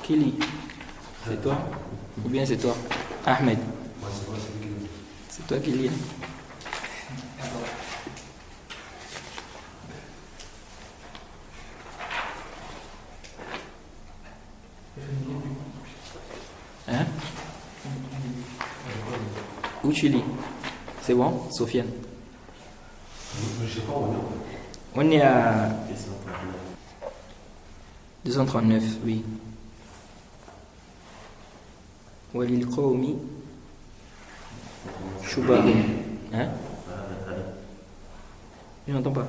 Qui lit? C'est toi? Ou bien c'est toi? Ahmed? C'est toi qui lis. Hein? Où tu lis? C'est bon, Sofiane? On est à 239, oui. Walil qawmi shubha. Hein? Je n'entends pas.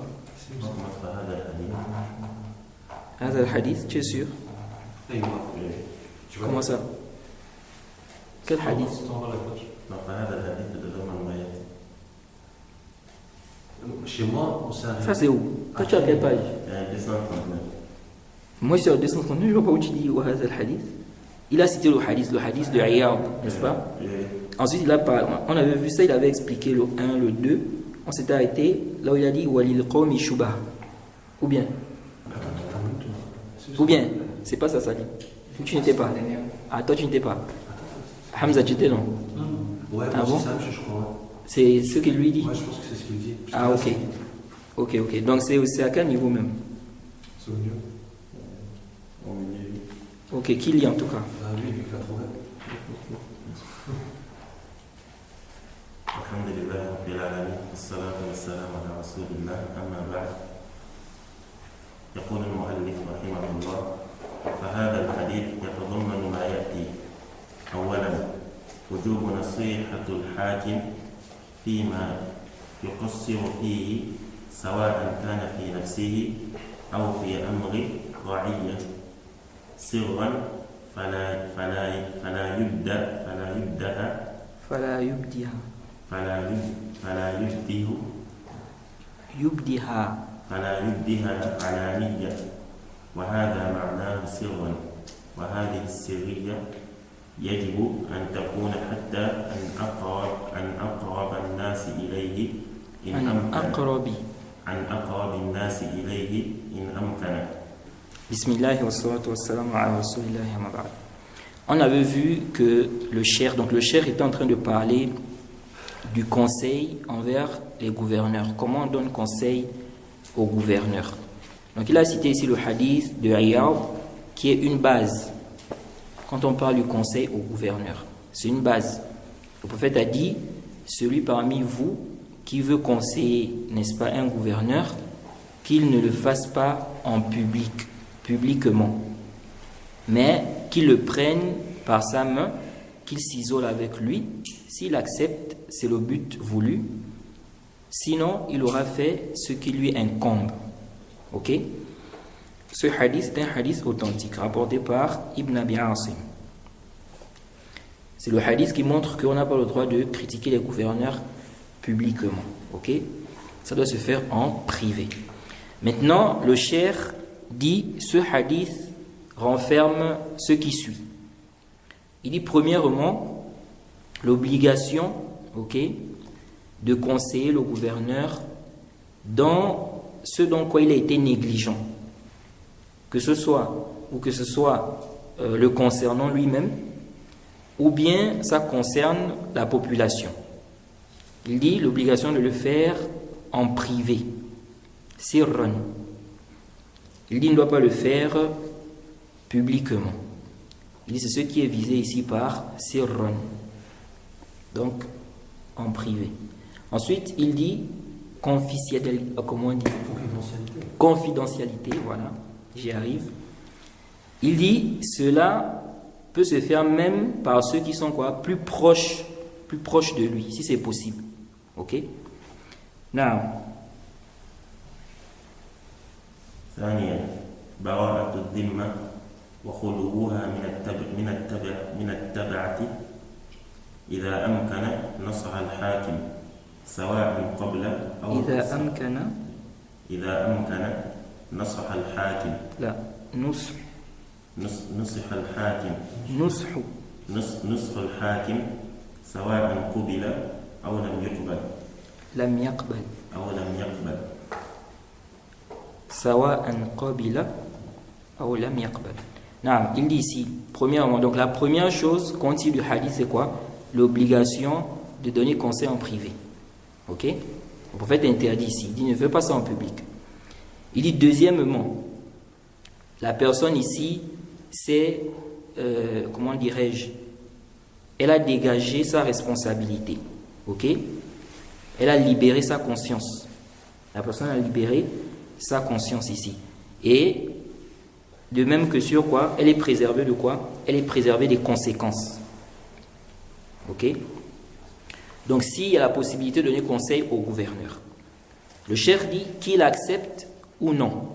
Hadha al-hadith, tu es sûr? Comment ça? Quel hadith? Chez moi, ça c'est où? Toi tu as quelle page? 239. Moi sur 239, je ne vois pas où tu dis Hadha al-hadith. Il a cité le hadith de Iyad, n'est-ce pas? Ensuite, on avait vu ça, il avait expliqué le 1, le 2. On s'était arrêté là où il a dit Walil qawmi shubha. Ou bien, c'est pas ça, ça dit. Tu n'étais pas. Ah, toi tu n'étais pas. Hamza, tu étais non? Ouais, ah bon? Je crois. C'est ce qu'il lui dit? Ouais, je pense que c'est ce qu'il dit. Ah, ok. Donc c'est à quel niveau même? C'est au mieux. Ok, qui lit en tout cas? Ah oui, lui, il l'a trouvé. Alhamdulillah, Rabbil alamin, wassalatu wassalamu ala rasulillah, amma ba'd. يقول المؤلف رحمه الله: فهذا الحديث يتضمن ما يأتي. أولا، وجوب نصيحة الحاكم فيما يقصر فيه، سواء كان في نفسه أو في أمر رعية، سرا فلا يبدها علانية، وهذا معناه سرا. وهذه السرية يجب أن تكون حتى عن أقرب الناس إليه إن أمكن. Bismillah wa salatu wa salam ala rasulillah wa ba'd. On avait vu que le cheikh était en train de parler du conseil envers les gouverneurs. Comment on donne conseil aux gouverneurs? Donc il a cité ici le hadith de Iyad qui est une base. Quand on parle du conseil aux gouverneurs, c'est une base. Le prophète a dit, celui parmi vous qui veut conseiller, n'est-ce pas, un gouverneur, qu'il ne le fasse pas en publiquement, mais qu'il le prenne par sa main, qu'il s'isole avec lui. S'il accepte, c'est le but voulu. Sinon, il aura fait ce qui lui incombe. Ok? Ce hadith est un hadith authentique, rapporté par Ibn Abi Asim. C'est le hadith qui montre qu'on n'a pas le droit de critiquer les gouverneurs publiquement. Ok? Ça doit se faire en privé. Maintenant, le cheikh dit, ce hadith renferme ce qui suit. Il dit premièrement, l'obligation, ok, de conseiller le gouverneur dans ce dont quoi il a été négligent, que ce soit le concernant lui-même, ou bien ça concerne la population. Il dit l'obligation de le faire en privé, sirran. Il dit il ne doit pas le faire publiquement. Il dit c'est ce qui est visé ici par sirran, donc en privé. Ensuite il dit confidentialité, voilà, j'y arrive. Il dit cela peut se faire même par ceux qui sont quoi, plus proches de lui, si c'est possible. Ok? Now. ثانيا، براءة الذمة وخلوها من التبعة إذا أمكن نصح الحاكم سواء قبل أو إذا أمكن نصح الحاكم. لا، نصح الحاكم. نصح الحاكم سواء قبل أو لم يقبل. سواء قبل أو لم يقبل. Non, il dit ici, premièrement, donc la première chose qu'on tire du hadith, c'est quoi? L'obligation de donner conseil en privé. Ok? Le prophète interdit ici, il dit ne fais pas ça en public. Il dit deuxièmement, la personne ici, c'est, comment dirais-je, elle a dégagé sa responsabilité. Ok? Elle a libéré sa conscience. La personne a libéré sa conscience ici. Et de même que sur quoi? Elle est préservée de quoi? Elle est préservée des conséquences. Ok? Donc s'il y a la possibilité de donner conseil au gouverneur, le cheikh dit qu'il accepte ou non.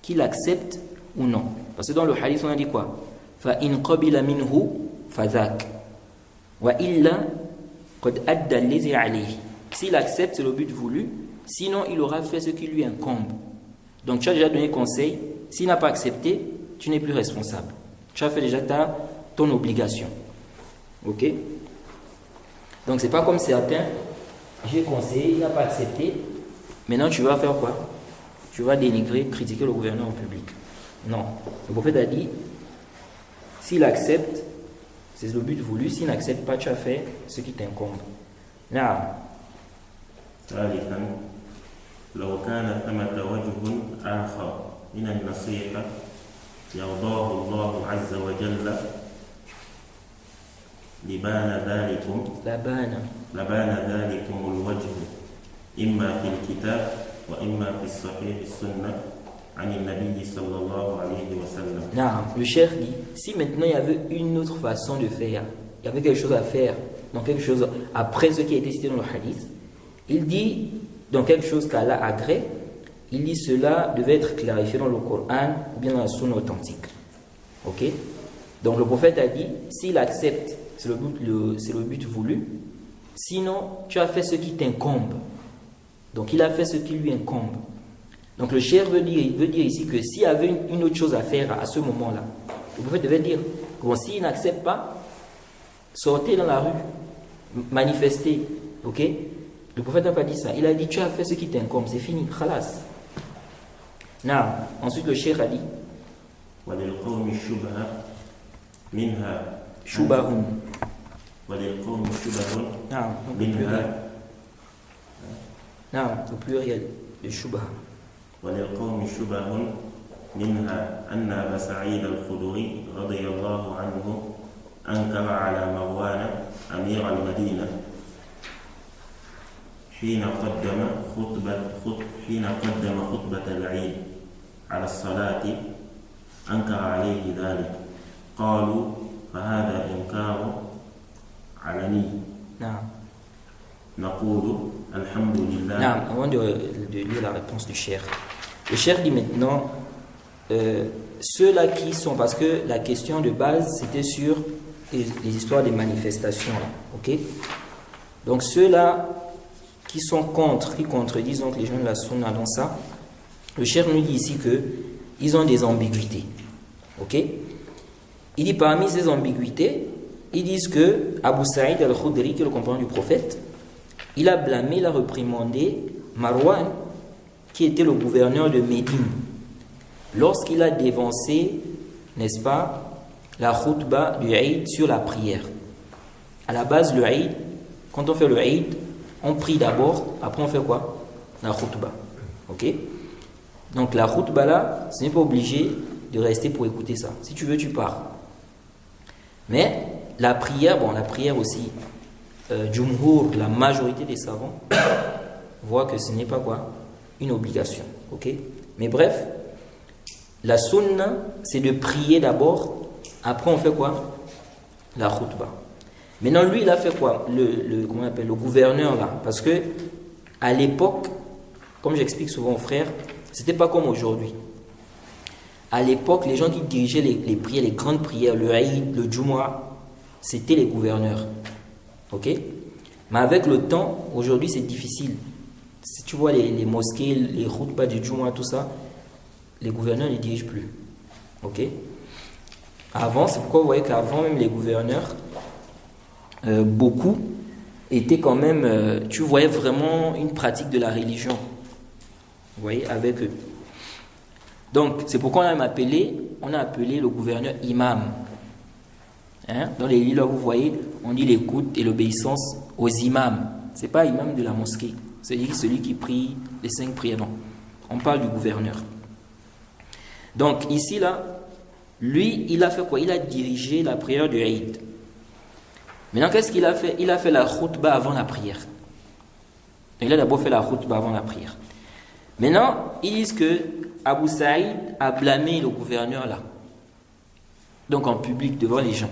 Qu'il accepte ou non. Parce que dans le hadith on a dit quoi? فَإِنْ قَبِلَ مِنْهُ فَذَاكَ وَإِلَّا قَدْ أَدَّى الَّذِي عَلَيْهِ. S'il accepte, c'est le but voulu. Sinon, il aura fait ce qui lui incombe. Donc, tu as déjà donné conseil. S'il n'a pas accepté, tu n'es plus responsable. Tu as fait déjà ton obligation. Ok? Donc, c'est pas comme certains. J'ai conseillé, il n'a pas accepté. Maintenant, tu vas faire quoi? Tu vas dénigrer, critiquer le gouverneur en public. Non. Le prophète a dit, s'il accepte, c'est le but voulu. S'il n'accepte pas, tu as fait ce qui t'incombe. نعم. ثالثا لو كان ثمة وجه آخر من النصيحة يرضاه الله عز وجل لبان ذلكم الوجه إما في الكتاب وإما في الصحيح السنة عن النبي صلى الله عليه وسلم. نعم. Le cheikh dit, si maintenant il y avait une autre façon de faire, il y avait quelque chose à faire, donc quelque chose après ce qui a été cité dans le hadith, il dit, dans quelque chose qu'Allah agrée, il dit cela devait être clarifié dans le Coran ou bien dans la sunna authentique. Ok? Donc le prophète a dit, s'il accepte, c'est le but voulu, sinon tu as fait ce qui t'incombe. Donc il a fait ce qui lui incombe. Donc le cheikh veut dire ici que s'il y avait une autre chose à faire à ce moment-là, le prophète devait dire, bon, s'il n'accepte pas, sortez dans la rue, manifestez. Ok? Le prophète n'a pas dit ça. Il a dit, tu as fait ce qui t'incombe, c'est fini, khalas. Non. Ensuite, le cheikh a dit, وَلِلْقَوْمِ الشُّبْهَةِ مِنْهَا Shubahun. وَلِلْقَوْمِ شُبَهٌ Non, au pluriel, le shubha. وللقوم شبه منها أن أبا سعيد الخدري رضي الله عنه أنكر على مروان أمير المدينة حين قدم خطبة العيد على الصلاة أنكر عليه ذلك قالوا فهذا إنكار علني. نعم. نقول الحمد لله. نعم. Avant de lire la réponse du cheikh, le cheikh dit maintenant ceux-là qui sont, parce que la question de base c'était sur les histoires des manifestations là, ok? Donc ceux-là qui sont contre, qui contredisent donc les gens de la sunna dans ça, le cheikh nous dit ici que ils ont des ambiguïtés, ok? Il dit parmi ces ambiguïtés, ils disent que Abu Sa'id al-Khudri, qui est le compagnon du prophète, il a blâmé, il a reprimandé Marwan, qui était le gouverneur de Médine, lorsqu'il a dévancé, n'est-ce pas, la khutba du Eid sur la prière. À la base, le Eid, quand on fait le Eid, on prie d'abord, après on fait quoi? La khutba. Ok? Donc la khutba là, ce n'est pas obligé de rester pour écouter ça. Si tu veux, tu pars. Mais la prière, bon, la prière aussi, Jumhur, la majorité des savants, voient que ce n'est pas quoi? Une obligation. Ok? Mais bref, la sunna, c'est de prier d'abord, après on fait quoi? La khutba. Maintenant, lui, il a fait quoi? Comment on appelle? Le gouverneur là. Parce que, à l'époque, comme j'explique souvent aux frères, c'était pas comme aujourd'hui. À l'époque, les gens qui dirigeaient les prières, les grandes prières, le Eid, le Jumu'ah, c'était les gouverneurs. Ok? Mais avec le temps, aujourd'hui, c'est difficile. Si tu vois les mosquées, les khutbahs du Jumu'ah, tout ça, les gouverneurs ne dirigent plus. Ok? Avant, c'est pourquoi vous voyez qu'avant même les gouverneurs, beaucoup étaient quand même, tu voyais vraiment une pratique de la religion. Vous voyez, avec eux. Donc, c'est pourquoi on a appelé le gouverneur imam. Hein? Dans les livres, vous voyez, on dit l'écoute et l'obéissance aux imams. Ce n'est pas imam de la mosquée, c'est celui qui prie les 5 prières, non. On parle du gouverneur. Donc, ici, là, lui, il a fait quoi? Il a dirigé la prière du Eid. Maintenant, qu'est-ce qu'il a fait? Il a fait la khutbah avant la prière. Il a d'abord fait la khutbah avant la prière. Maintenant, ils disent que Abu Saïd a blâmé le gouverneur là. Donc en public, devant les gens.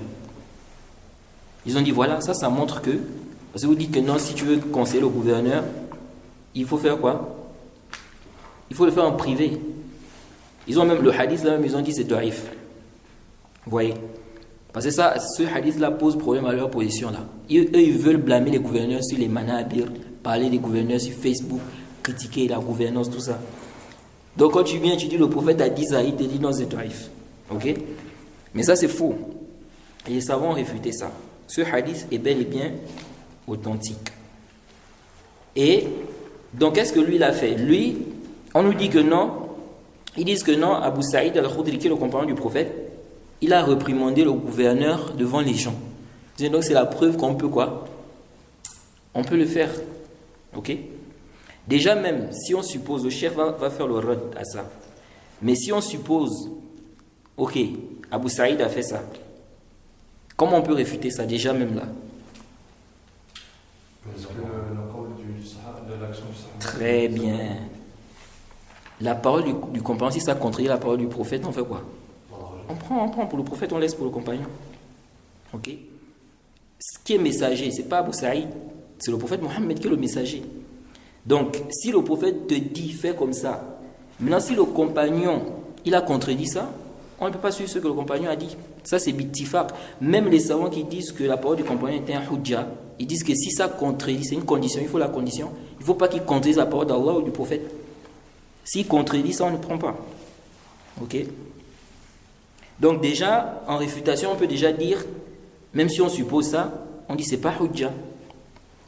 Ils ont dit, voilà, ça montre que... Parce que vous dites que non, si tu veux conseiller le gouverneur, il faut faire quoi? Il faut le faire en privé. Ils ont même, le hadith là, même, ils ont dit c'est daif. Vous voyez? Parce que ça, ce hadith là pose problème à leur position là. Eux, ils veulent blâmer les gouverneurs sur les manabir, parler des gouverneurs sur Facebook, critiquer la gouvernance, tout ça. Donc quand tu viens, tu dis le prophète a dit ça, il te dit non, c'est daif. Ok? Mais ça c'est faux. Et les savants ont réfuté ça. Ce hadith est bel et bien authentique. Et donc qu'est-ce que lui il a fait? Lui, on nous dit que non. Ils disent que non, Abu Saïd al-Khudri, qui est le compagnon du prophète, il a réprimandé le gouverneur devant les gens. Donc c'est la preuve qu'on peut quoi? On peut le faire. Ok? Déjà même, si on suppose, le chef va faire le rad à ça. Mais si on suppose, ok, Abu Saïd a fait ça. Comment on peut réfuter ça déjà même là? Parce que la parole de l'action du Sahaba. Très bien. La parole du compagnon, si ça contredit la parole du prophète, on fait quoi? On prend pour le prophète, on laisse pour le compagnon. Ok? Ce qui est messager, c'est pas Abu Saïd, c'est le prophète Mohammed qui est le messager. Donc, si le prophète te dit, fais comme ça, maintenant si le compagnon, il a contredit ça, on ne peut pas suivre ce que le compagnon a dit. Ça, c'est bittifaq. Même les savants qui disent que la parole du compagnon était un hujja, ils disent que si ça contredit, c'est une condition, il faut la condition. Il ne faut pas qu'il contredise la parole d'Allah ou du prophète. S'il contredit ça, on ne prend pas. Ok? Donc déjà, en réfutation, on peut déjà dire, même si on suppose ça, on dit c'est pas hujja.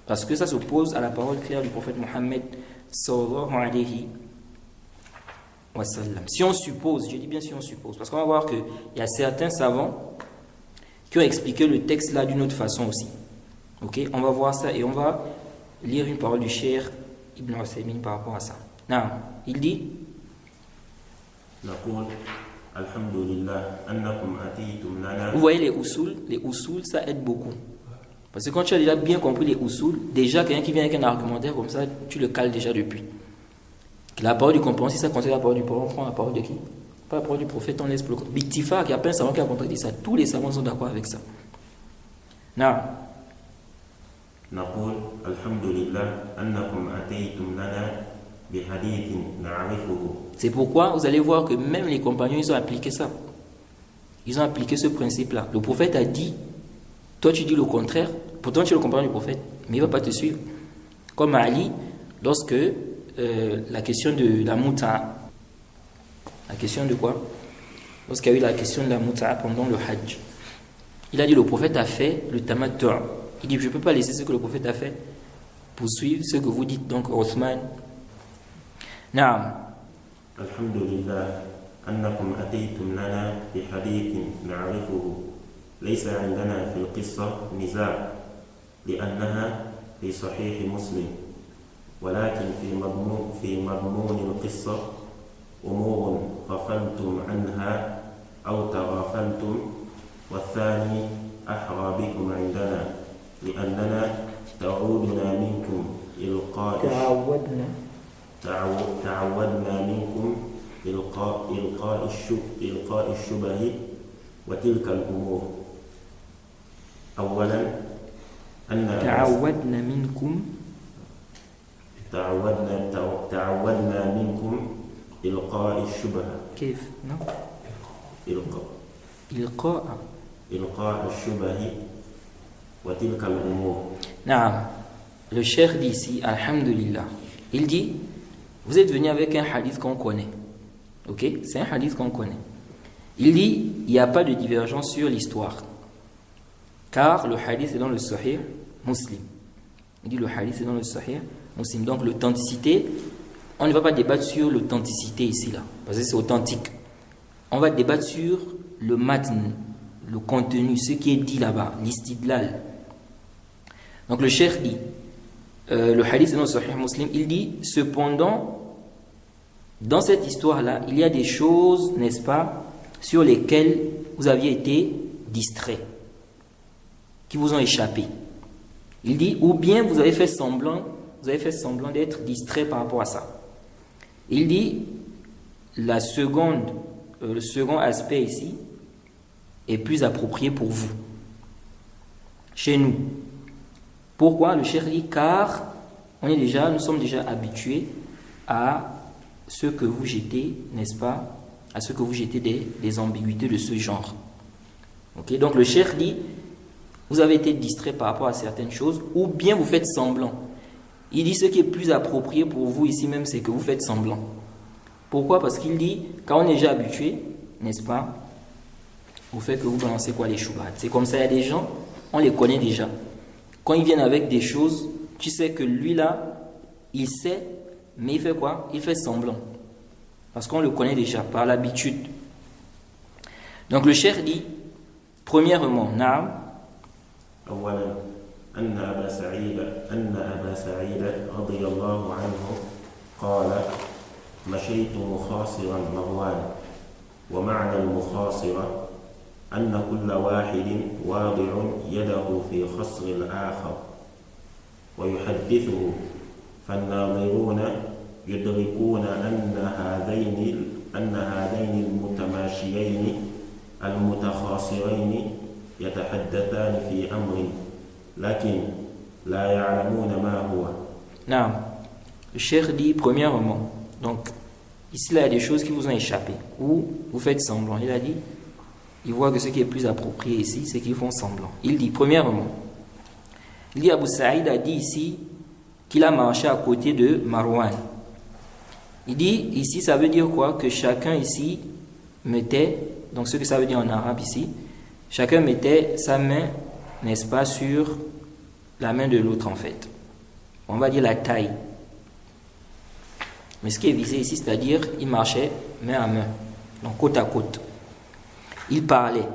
Parce que ça s'oppose à la parole claire du prophète Mohammed sallallahu alayhi wa sallam. Si on suppose, je dis bien si on suppose, parce qu'on va voir qu'il y a certains savants qui ont expliqué le texte là d'une autre façon aussi. Ok? On va voir ça et on va lire une parole du Cheikh Ibn Uthaymin par rapport à ça. Non, il dit vous voyez les usul ça aide beaucoup. Parce que quand tu as déjà bien compris les usul, déjà quelqu'un qui vient avec un argumentaire comme ça, tu le cales déjà depuis. La parole du compagnon, si ça contredit la parole du prophète, on prend la parole de qui? Pas la parole du prophète, on laisse pour le compagnon. Bittifaq, il y a plein de savants qui ont contredit ça. Tous les savants sont d'accord avec ça. Non. نقول الحمد لله أنكم أتيتم لنا بحديث نعرفه. C'est pourquoi vous allez voir que même les compagnons, ils ont appliqué ça. Ils ont appliqué ce principe-là. Le prophète a dit, toi tu dis le contraire, pourtant tu es le compagnon du prophète, mais il ne va pas te suivre. Comme Ali, lorsque la question de la mouta, la question de quoi? Lorsqu'il y a eu la question de la mouta pendant le hajj, il a dit le prophète a fait le tamattu'. Il dit je ne peux pas laisser ce que le prophète a fait pour suivre ce que vous dites. Donc Othman. Naam. الحمد لله أنكم أتيتم لنا بحديث نعرفه ليس عندنا في القصة نزاع لأنها في صحيح مسلم ولكن في مضمون القصة أمور غفلتم عنها أو تغافلتم والثاني أحرى بكم عندنا لأننا تعودنا منكم تعودنا منكم إلقاء الشبه وتلك الأمور. أولا أن تعودنا منكم إلقاء الشبه. كيف؟ إلقاء الشبه وتلك الأمور. نعم. Le cheikh dit ici, alhamdulillah, il dit, vous êtes venu avec un hadith qu'on connaît. Ok? C'est un hadith qu'on connaît. Il dit, il n'y a pas de divergence sur l'histoire. Car le hadith est dans le Sahih Muslim. Il dit, le hadith est dans le Sahih Muslim. Donc l'authenticité on ne va pas débattre sur l'authenticité ici, là, parce que c'est authentique. On va débattre sur le matn, le contenu, ce qui est dit là-bas, l'istidlal. Donc le cheikh dit, le hadith dans Sahih Muslim, il dit, cependant, dans cette histoire-là, il y a des choses, n'est-ce pas, sur lesquelles vous aviez été distrait, qui vous ont échappé. Il dit, ou bien vous avez fait semblant d'être distrait par rapport à ça. Il dit, le second aspect ici est plus approprié pour vous, chez nous. Pourquoi? Le cheikh dit, car nous sommes déjà habitués à ce que vous jetez, n'est-ce pas, à ce que vous jetez des ambiguïtés de ce genre. Ok, donc le cheikh dit, vous avez été distrait par rapport à certaines choses, ou bien vous faites semblant. Il dit, ce qui est plus approprié pour vous ici même, c'est que vous faites semblant. Pourquoi? Parce qu'il dit, quand on est déjà habitué, n'est-ce pas, au fait que vous balancez quoi, les shubhat. C'est comme ça, il y a des gens, on les connaît déjà. Quand ils viennent avec des choses, tu sais que lui là, il sait, mais il fait quoi? Il fait semblant. Parce qu'on le connaît déjà, par l'habitude. Donc le cheikh dit, premièrement, Naam. أولا أن أبا سعيد رضي الله عنه قال مشيت مخاصرا مروان ومعنى المخاصرة أن كل واحد واضع يده في خصر الآخر ويحدثه فالناظرون يدركون أن هذين المتماشيين المتخاصرين يتحدثان في أمر لكن لا يعلمون ما هو. Non. Le cheikh dit premièrement, donc ici là il y a des choses qui vous ont échappé ou vous faites semblant. Il a dit, il voit que ce qui est plus approprié ici c'est qu'ils font semblant. Il dit premièrement, il dit Abu Saïd a dit ici qu'il a marché à côté de Marwan. Il dit ici ça veut dire quoi? Que chacun ici mettait, donc ce que ça veut dire en arabe ici, chacun mettait sa main, n'est-ce pas, sur la main de l'autre en fait. On va dire la taille. Mais ce qui est visé ici, c'est-à-dire, il marchait main à main, donc côte à côte. Il parlait.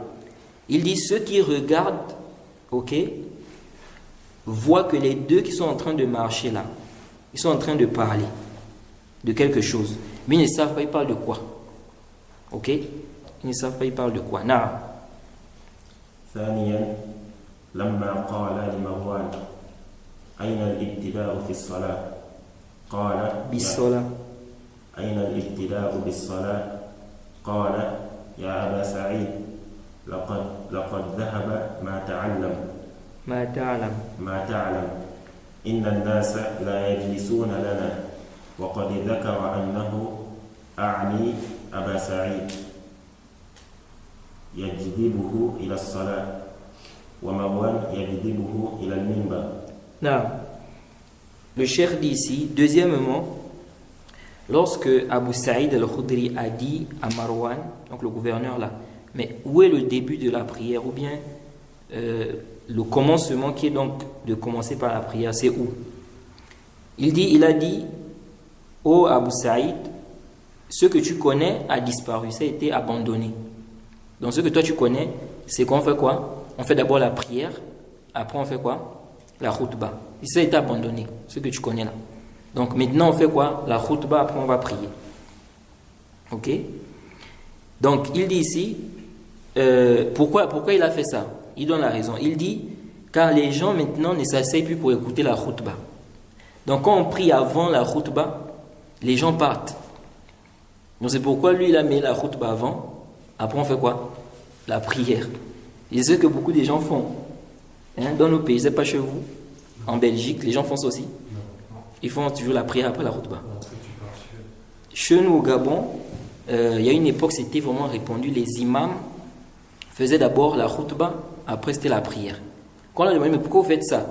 Il dit, ceux qui regardent, ok, voient que les deux qui sont en train de marcher là, ils sont en train de parler de quelque chose. Mais ils ne savent pas, ils parlent de quoi. Ok? Ils ne savent pas, ils parlent de quoi. Non. ثانيا لما قال لمروان أين الابتداء في الصلاة قال بالصلاة أين الابتداء بالصلاة قال يا أبا سعيد لقد ذهب ما تعلم إن الناس لا يجلسون لنا وقد ذكر أنه أعني أبا سعيد يجذبه إلى الصلاة ومروان يجذبه إلى المنبر. Non. Le cheikh dit ici, deuxièmement, lorsque Abu Saïd al-Khudri a dit à Marwan, donc le gouverneur là, mais où est le début de la prière, ou bien le commencement qui est donc de commencer par la prière, c'est où? Il a dit, ô Abu Saïd, ce que tu connais a disparu, ça a été abandonné. Donc ce que toi tu connais, c'est qu'on fait quoi? On fait d'abord la prière, après on fait quoi? La khutbah. Et ça a été abandonné, ce que tu connais là. Donc maintenant on fait quoi? La khutbah, après on va prier. Ok? Donc il dit ici, pourquoi il a fait ça? Il donne la raison. Il dit, car les gens maintenant ne s'asseyent plus pour écouter la khutbah. Donc quand on prie avant la khutbah, les gens partent. Donc c'est pourquoi lui il a mis la khutbah avant. Après on fait quoi? La prière. Et c'est ce que beaucoup de gens font. Dans nos pays, c'est pas chez vous. En Belgique, les gens font ça aussi. Ils font toujours la prière après la khutbah. Chez nous au Gabon, il y a une époque, c'était vraiment répandu. Les imams faisaient d'abord la khutbah, après c'était la prière. Quand on leur demande, mais pourquoi vous faites ça?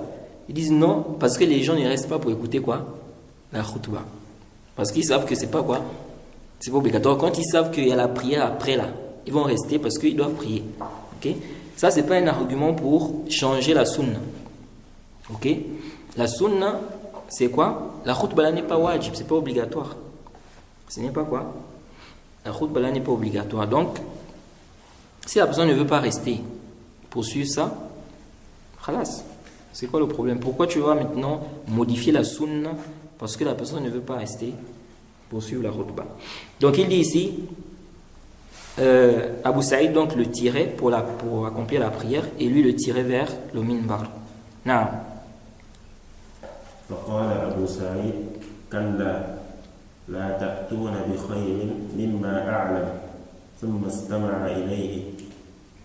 Ils disent non, parce que les gens ne restent pas pour écouter quoi? La khutbah. Parce qu'ils savent que c'est pas quoi? C'est pas obligatoire. Quand ils savent qu'il y a la prière après là, ils vont rester parce qu'ils doivent prier. Ok? Ça, c'est pas un argument pour changer la sunna. Ok? La sunna, c'est quoi? La khutbah n'est pas wajib, c'est pas obligatoire. Ce n'est pas quoi? La khutbah là n'est pas obligatoire. Donc, si la personne ne veut pas rester pour suivre ça, khalas. C'est quoi le problème? Pourquoi tu vas maintenant modifier la sunna parce que la personne ne veut pas rester pour suivre la khutbah? Donc, il dit ici, Abu Saïd donc le tirait pour accomplir la prière et lui le tirait vers le minbar. Naam. فقال أبو سعيد كلا لا تأتون بخير مما أعلم ثم استمع إليه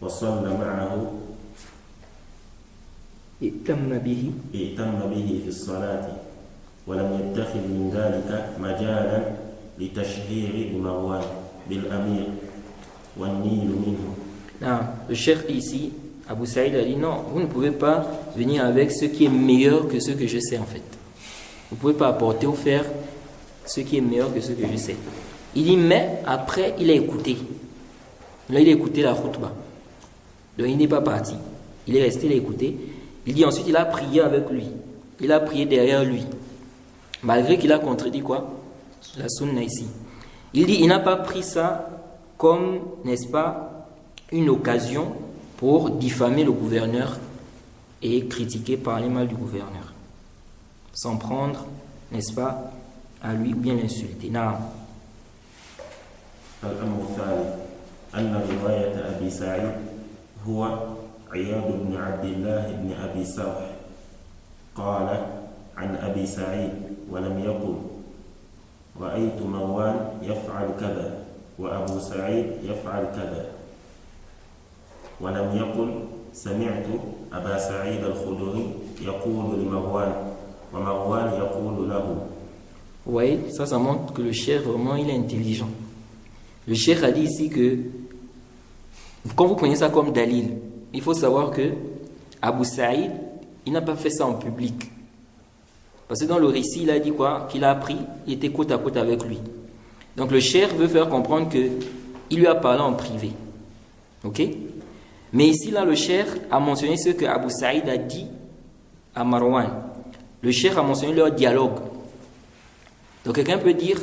وصلى معه ائتم به في الصلاة ولم يتخذ من ذلك مجالا لتشهير مروان بالأمير والنيل منه. Non, le cheikh ici, Abu Saïd a dit non, vous ne pouvez pas venir avec ce qui est meilleur que ce que je sais en fait. Vous ne pouvez pas apporter ou faire ce qui est meilleur que ce que je sais. Il dit mais après il a écouté. Là il a écouté la khutbah. Donc il n'est pas parti. Il est resté, il a écouté. Il dit ensuite il a prié avec lui. Il a prié derrière lui. Malgré qu'il a contredit quoi? La sunna ici. Il dit il n'a pas pris ça comme, n'est-ce pas, une occasion pour diffamer le gouverneur et critiquer, parler mal du gouverneur. S'en prendre, n'est-ce pas, à lui ou bien l'insulter. Non. الأمر الثالث أن رواية أبي سعيد هو عياض بن عبد الله بن أبي سرح قال عن أبي سعيد ولم يقل رأيت مروان يفعل كذا وأبو سعيد يفعل كذا ولم يقل سمعت أبا سعيد الخدري يقول لمروان ومروان يقول له. Vous voyez, ça montre que le cheikh vraiment il est intelligent. Le cheikh a dit ici que quand vous prenez ça comme dalil, il faut savoir que Abu Saïd il n'a pas fait ça en public. Parce que dans le récit il a dit quoi? Qu'il a appris, il était côte à côte avec lui. Donc le cheikh veut faire comprendre que il lui a parlé en privé. Ok? Mais ici là le cheikh a mentionné ce que Abu Saïd a dit à Marwan. Le cheikh a mentionné leur dialogue. Donc quelqu'un peut dire,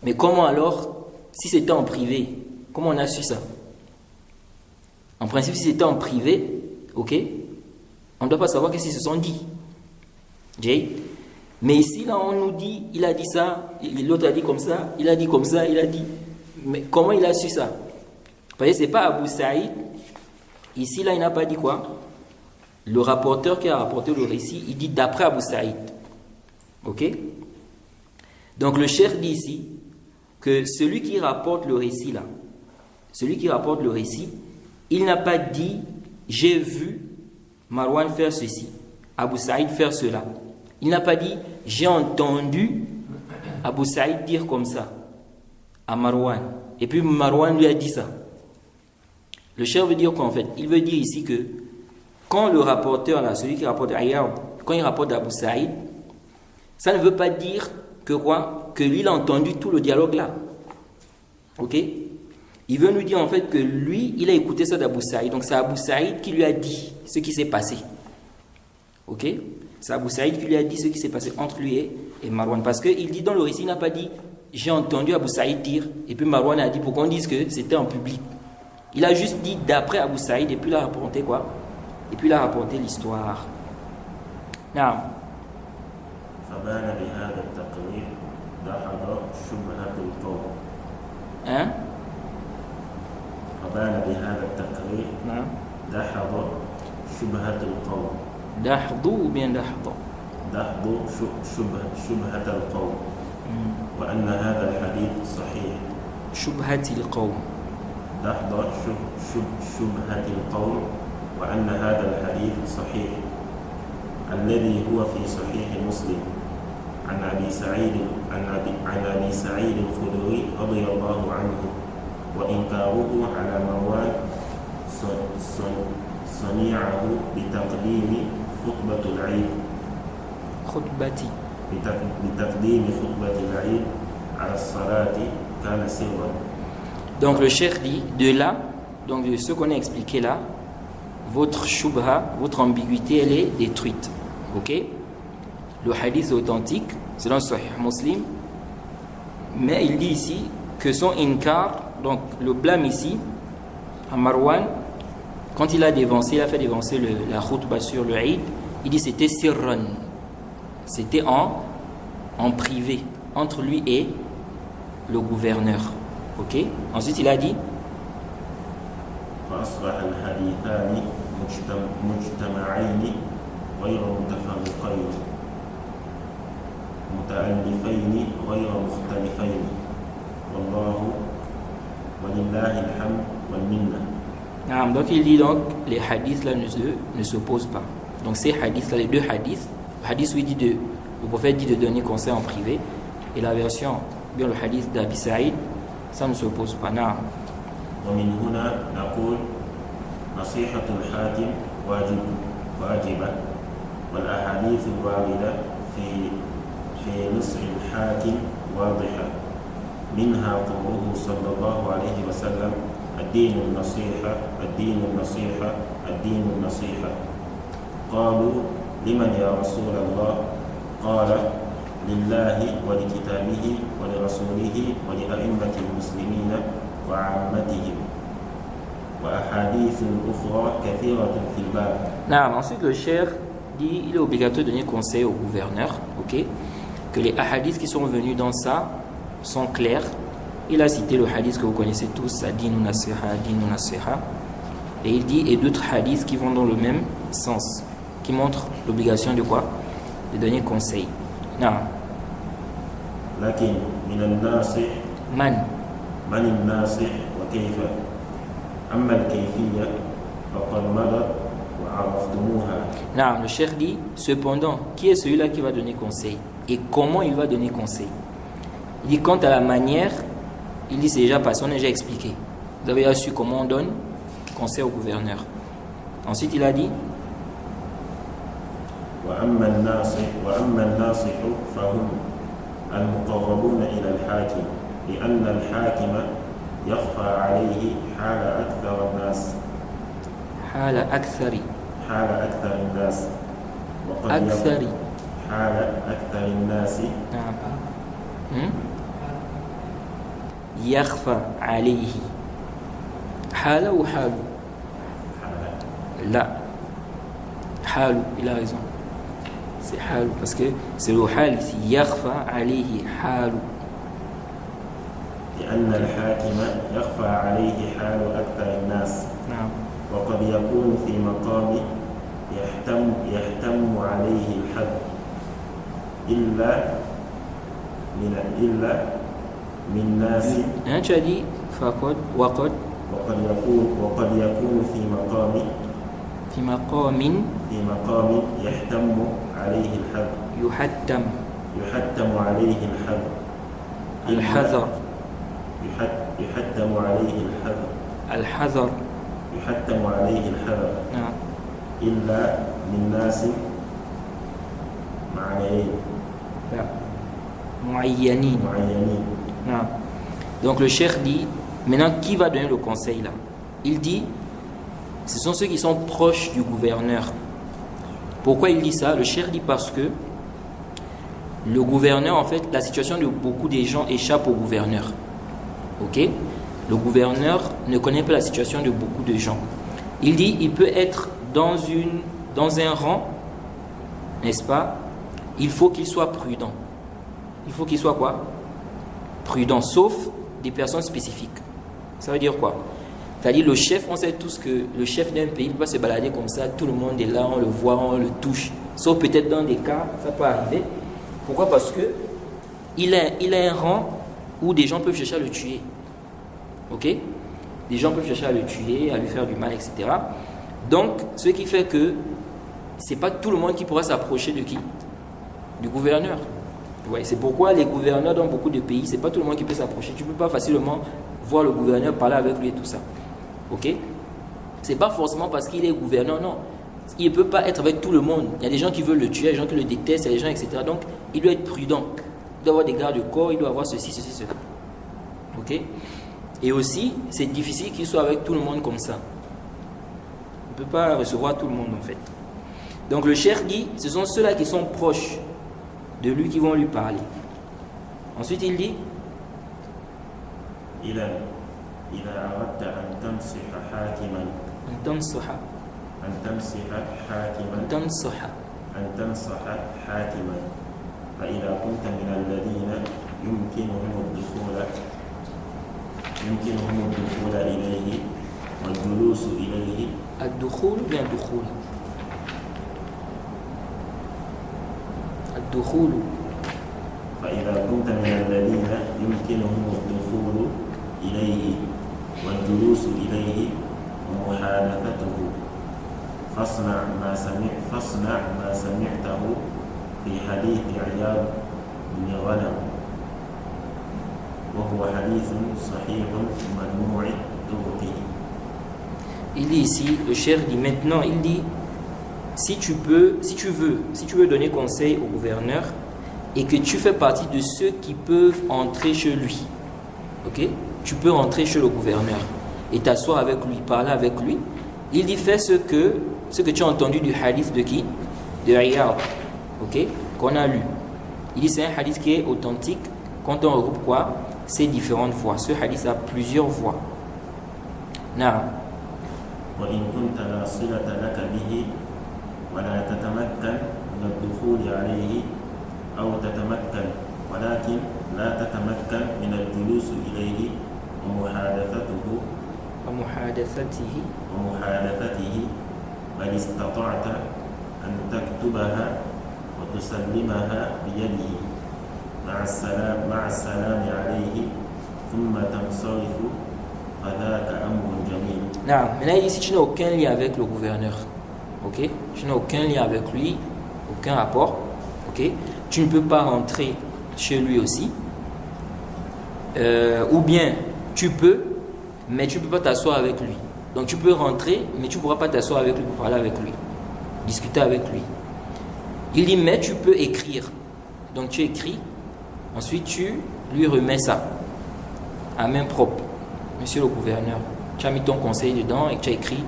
mais comment alors, si c'était en privé, comment on a su ça? En principe, si c'était en privé, ok, on ne doit pas savoir qu'est-ce qu'ils se sont dit. Jay? Mais ici, là, on nous dit, il a dit ça, l'autre a dit comme ça, il a dit comme ça, il a dit. Mais comment il a su ça? Parce que ce n'est pas Abu Saïd. Ici, là, il n'a pas dit quoi? Le rapporteur qui a rapporté le récit, il dit d'après Abu Saïd. Ok? Donc le cheikh dit ici que celui qui rapporte le récit là, il n'a pas dit j'ai vu Marwan faire ceci, Abu Saïd faire cela. Il n'a pas dit j'ai entendu Abu Saïd dire comme ça à Marwan et puis Marwan lui a dit ça. Le cheikh veut dire qu'en fait, il veut dire ici que quand le rapporteur là, celui qui rapporte Ayyad, quand il rapporte Abu Saïd, ça ne veut pas dire que quoi? Que lui, il a entendu tout le dialogue là. Ok? Il veut nous dire en fait que lui, il a écouté ça d'Abu Saïd. Donc c'est Abu Saïd qui lui a dit ce qui s'est passé. Ok? C'est Abu Saïd qui lui a dit ce qui s'est passé entre lui et Marwan. Parce qu'il dit dans le récit, il n'a pas dit j'ai entendu Abu Saïd dire. Et puis Marwan a dit pour qu'on dise que c'était en public. Il a juste dit d'après Abu Saïd et puis il a rapporté quoi? Et puis il a rapporté l'histoire. Now. فبان بهذا التقرير دحض شبهة القوم. Hein? فبان بهذا التقرير نعم. دحض شبهة القوم. دحض ou bien دحض؟ دحض شبهة القوم. وأن هذا الحديث صحيح. شبهة القوم. دحض شبهة القوم وأن هذا الحديث صحيح الذي هو في صحيح مسلم عن أبي سعيد الخدري رضي الله عنه وإنكاره على مروان صنيعه بتقديم خطبة العيد بتقديم خطبة العيد على الصلاة كان سرا. Donc le cheikh dit, de là, donc de ce qu'on a expliqué là, votre shubha, votre ambiguïté, elle est détruite. Ok? Le hadith est authentique, c'est dans Sahih Muslim. Mais il dit ici que son inkar, donc le blâme ici, à Marwan, quand il a fait dévancer la khutbah sur le Eid, il dit c'était sirran, c'était en privé, entre lui et le gouverneur. Ok. Ensuite il a dit فأصبح الحديثان مجتمعين غير متفرقين متألفين غير مختلفين ولله الحمد والمنة. Donc il dit donc les hadiths là ne s'opposent pas. Donc ces hadiths là, les deux hadiths, le hadith où il dit le prophète dit de donner conseil en privé, et la version, bien le hadith d'Abi Saïd, ça ne s'oppose pas. ومن هنا نقول نصيحة الحاكم واجبة والأحاديث الواردة في نصح الحاكم واضحة منها قوله صلى الله عليه وسلم الدين النصيحة الدين النصيحة الدين النصيحة قالوا لمن يا رسول الله قال لله ولكتابه ولرسوله ولأئمة المسلمين وعامتهم وأحاديث أخرى كثيرة في الباب. Ensuite le cheikh dit il est obligatoire de donner conseil au gouverneur, ok, que les hadiths qui sont venus dans ça sont clairs. Il a cité le hadith que vous connaissez tous, Adinu Nasiha, et il dit et d'autres hadiths qui vont dans le même sens, qui montrent l'obligation de quoi? De donner conseil. لكن من الناصح من الناصح وكيف أما الكيفية فقد مضت وعرفتموها. Le cheikh dit cependant, qui est celui-là qui va donner conseil et comment il va donner conseil? Il dit quant à la manière, il dit c'est déjà passé, on a déjà expliqué. Vous avez déjà su comment on donne conseil au gouverneur. Ensuite il a dit وأما الناصح فهم المقربون إلى الحاكم لأن الحاكم يخفى عليه حال أكثر الناس حال أكثر الناس حال أكثر الناس يخفى عليه حال ou حال لا حال il a raison c'est حال parce que c'est le حال ici يخفى عليه حال لأن الحاكم يخفى عليه حال أكثر الناس وقد يكون في مقام يحتم عليه الحد إلا من ناس. tu as dit وقد يكون في مقام يحتم عليه الحد يحتم عليه الحذر يحتم عليه الحذر إلا من ناس معينين. Donc le cheikh dit maintenant qui va donner le conseil là? Il dit ce sont ceux qui sont proches du gouverneur. Pourquoi il dit ça? Le cheikh dit parce que le gouverneur, en fait, la situation de beaucoup des gens échappe au gouverneur. Ok? Le gouverneur ne connaît pas la situation de beaucoup de gens. Il dit il peut être dans un rang, n'est-ce pas? Il faut qu'il soit prudent. Il faut qu'il soit quoi? Prudent, sauf des personnes spécifiques. Ça veut dire quoi? C'est-à-dire le chef, on sait tous que le chef d'un pays ne peut pas se balader comme ça, tout le monde est là, on le voit, on le touche. Sauf peut-être dans des cas, ça peut arriver. Pourquoi? Parce que il a un rang où des gens peuvent chercher à le tuer. Ok? Des gens peuvent chercher à le tuer, à lui faire du mal, etc. Donc, ce qui fait que c'est pas tout le monde qui pourra s'approcher de qui? Du gouverneur. Ouais, c'est pourquoi les gouverneurs dans beaucoup de pays, c'est pas tout le monde qui peut s'approcher. Tu peux pas facilement voir le gouverneur, parler avec lui et tout ça. Ok? C'est pas forcément parce qu'il est gouverneur, non. Il ne peut pas être avec tout le monde. Il y a des gens qui veulent le tuer, il y a des gens qui le détestent, il y a des gens, etc. Donc, il doit être prudent. Il doit avoir des gardes corps, il doit avoir ceci, cela. Ok? Et aussi, c'est difficile qu'il soit avec tout le monde comme ça. On ne peut pas recevoir tout le monde, en fait. Donc, le cheikh dit, ce sont ceux-là qui sont proches de lui qui vont lui parler. Ensuite, il dit, إذا أردت أن تنصح حاكما أن تنصح حاكما فإذا كنت من الذين يمكنهم الدخول إليه والجلوس إليه. الدخول bien دخول. الدخول. فإذا كنت من الذين يمكنهم الدخول إليه والجلوس إليه ومحادثته فاصنع ما سمعته في حديث عياض بن غنم وهو حديث صحيح مجموع طرقه. Il dit ici, le cheikh dit maintenant, il dit si tu veux donner conseil au gouverneur et que tu fais partie de ceux qui peuvent entrer chez lui, ok, tu peux rentrer chez le gouverneur et t'asseoir avec lui, parler avec lui. Il dit fais ce que tu as entendu du hadith de qui? De Iyad, ok, qu'on a lu. Il dit c'est un hadith qui est authentique quand on regroupe quoi? Ces différentes voix. Ce hadith a plusieurs voix. Naam. وإن كنت لا صلة لك به ولا تتمكن من الدخول عليه أو تتمكن ولكن لا تتمكن من الجلوس إليه ومحادثته بل استطعت أن تكتبها وتسلمها بيده مع السلام عليه ثم تنصرف فذاك أمر جميل. Non, maintenant ici tu n'as aucun lien avec le gouverneur, ok? Tu n'as aucun lien avec lui, aucun rapport, ok? Tu ne peux pas rentrer chez lui aussi, ou bien tu peux, mais tu ne peux pas t'asseoir avec lui. Donc tu peux rentrer, mais tu ne pourras pas t'asseoir avec lui pour parler avec lui, discuter avec lui. Il dit mais tu peux écrire. Donc tu écris, ensuite tu lui remets ça à main propre. Monsieur le gouverneur, tu as mis ton conseil dedans et tu as écrit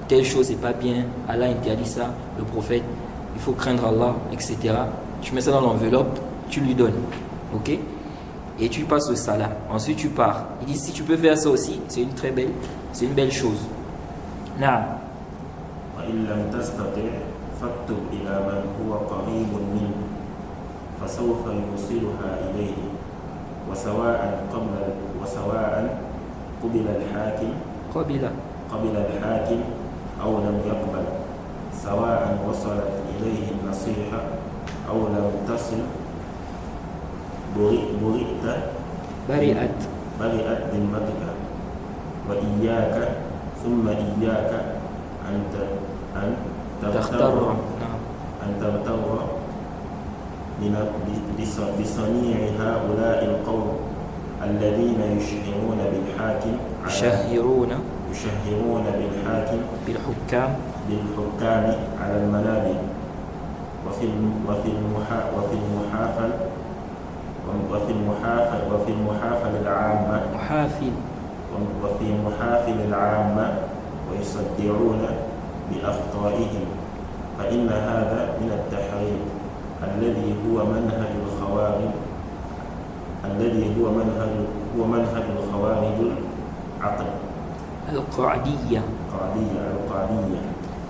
telle chose n'est pas bien, Allah interdit ça, le prophète, il faut craindre Allah, etc. Tu mets ça dans l'enveloppe, tu lui donnes, ok? Et tu passes le salat. Ensuite tu pars. Il dit si tu peux faire ça aussi, c'est une belle chose. Naam. وإن لم تستطع فاكتب إلى من هو قريب منه فسوف يوصلها إليه وسواء قبل الحاكم أو لم يقبل سواء وصلت إليه النصيحة أو لم تصل برئت ذمتك وإياك ثم إياك أن تغتر بصنيع هؤلاء القوم الذين يشهرون بالحاكم بالحكام على المنابر وفي المحافل العامة ويصدعون بأخطائهم فإن هذا من التحريم الذي هو منهج الخوارج القعدية.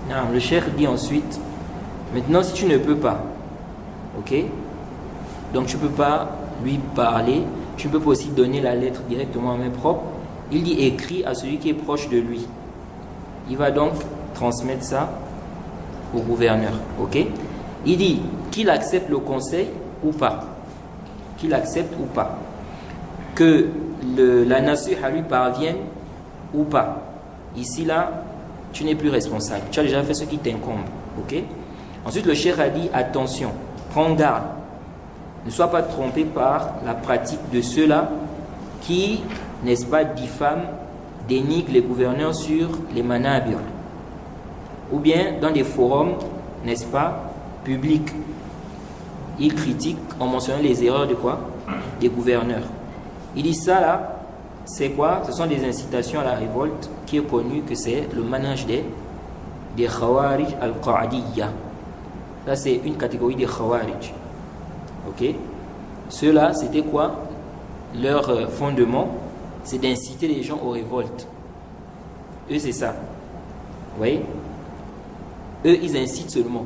Non, le cheikh dit ensuite, maintenant si tu ne peux pas, ok, donc tu ne peux pas lui parler, tu ne peux pas aussi donner la lettre directement à main propre, il dit écrit à celui qui est proche de lui. Il va donc transmettre ça au gouverneur, ok. Il dit qu'il accepte le conseil ou pas, que la nasiha lui parvienne ou pas. Ici là, tu n'es plus responsable, tu as déjà fait ce qui t'incombe, ok. Ensuite le cheikh a dit attention, prends garde, ne sois pas trompé par la pratique de ceux-là qui, n'est-ce pas, diffament, dénigrent les gouverneurs sur les manabir ou bien dans des forums, n'est-ce pas, publics. Ils critiquent en mentionnant les erreurs de quoi? Des gouverneurs. Il dit ça là, c'est quoi? Ce sont des incitations à la révolte qui est connu que c'est le manhaj des Khawarij al-Qa'adiyya. Ça c'est une catégorie des Khawarij. Ok? Ceux-là, c'était quoi? Leur fondement, c'est d'inciter les gens aux révoltes. Eux, c'est ça. Vous voyez? Eux, ils incitent seulement.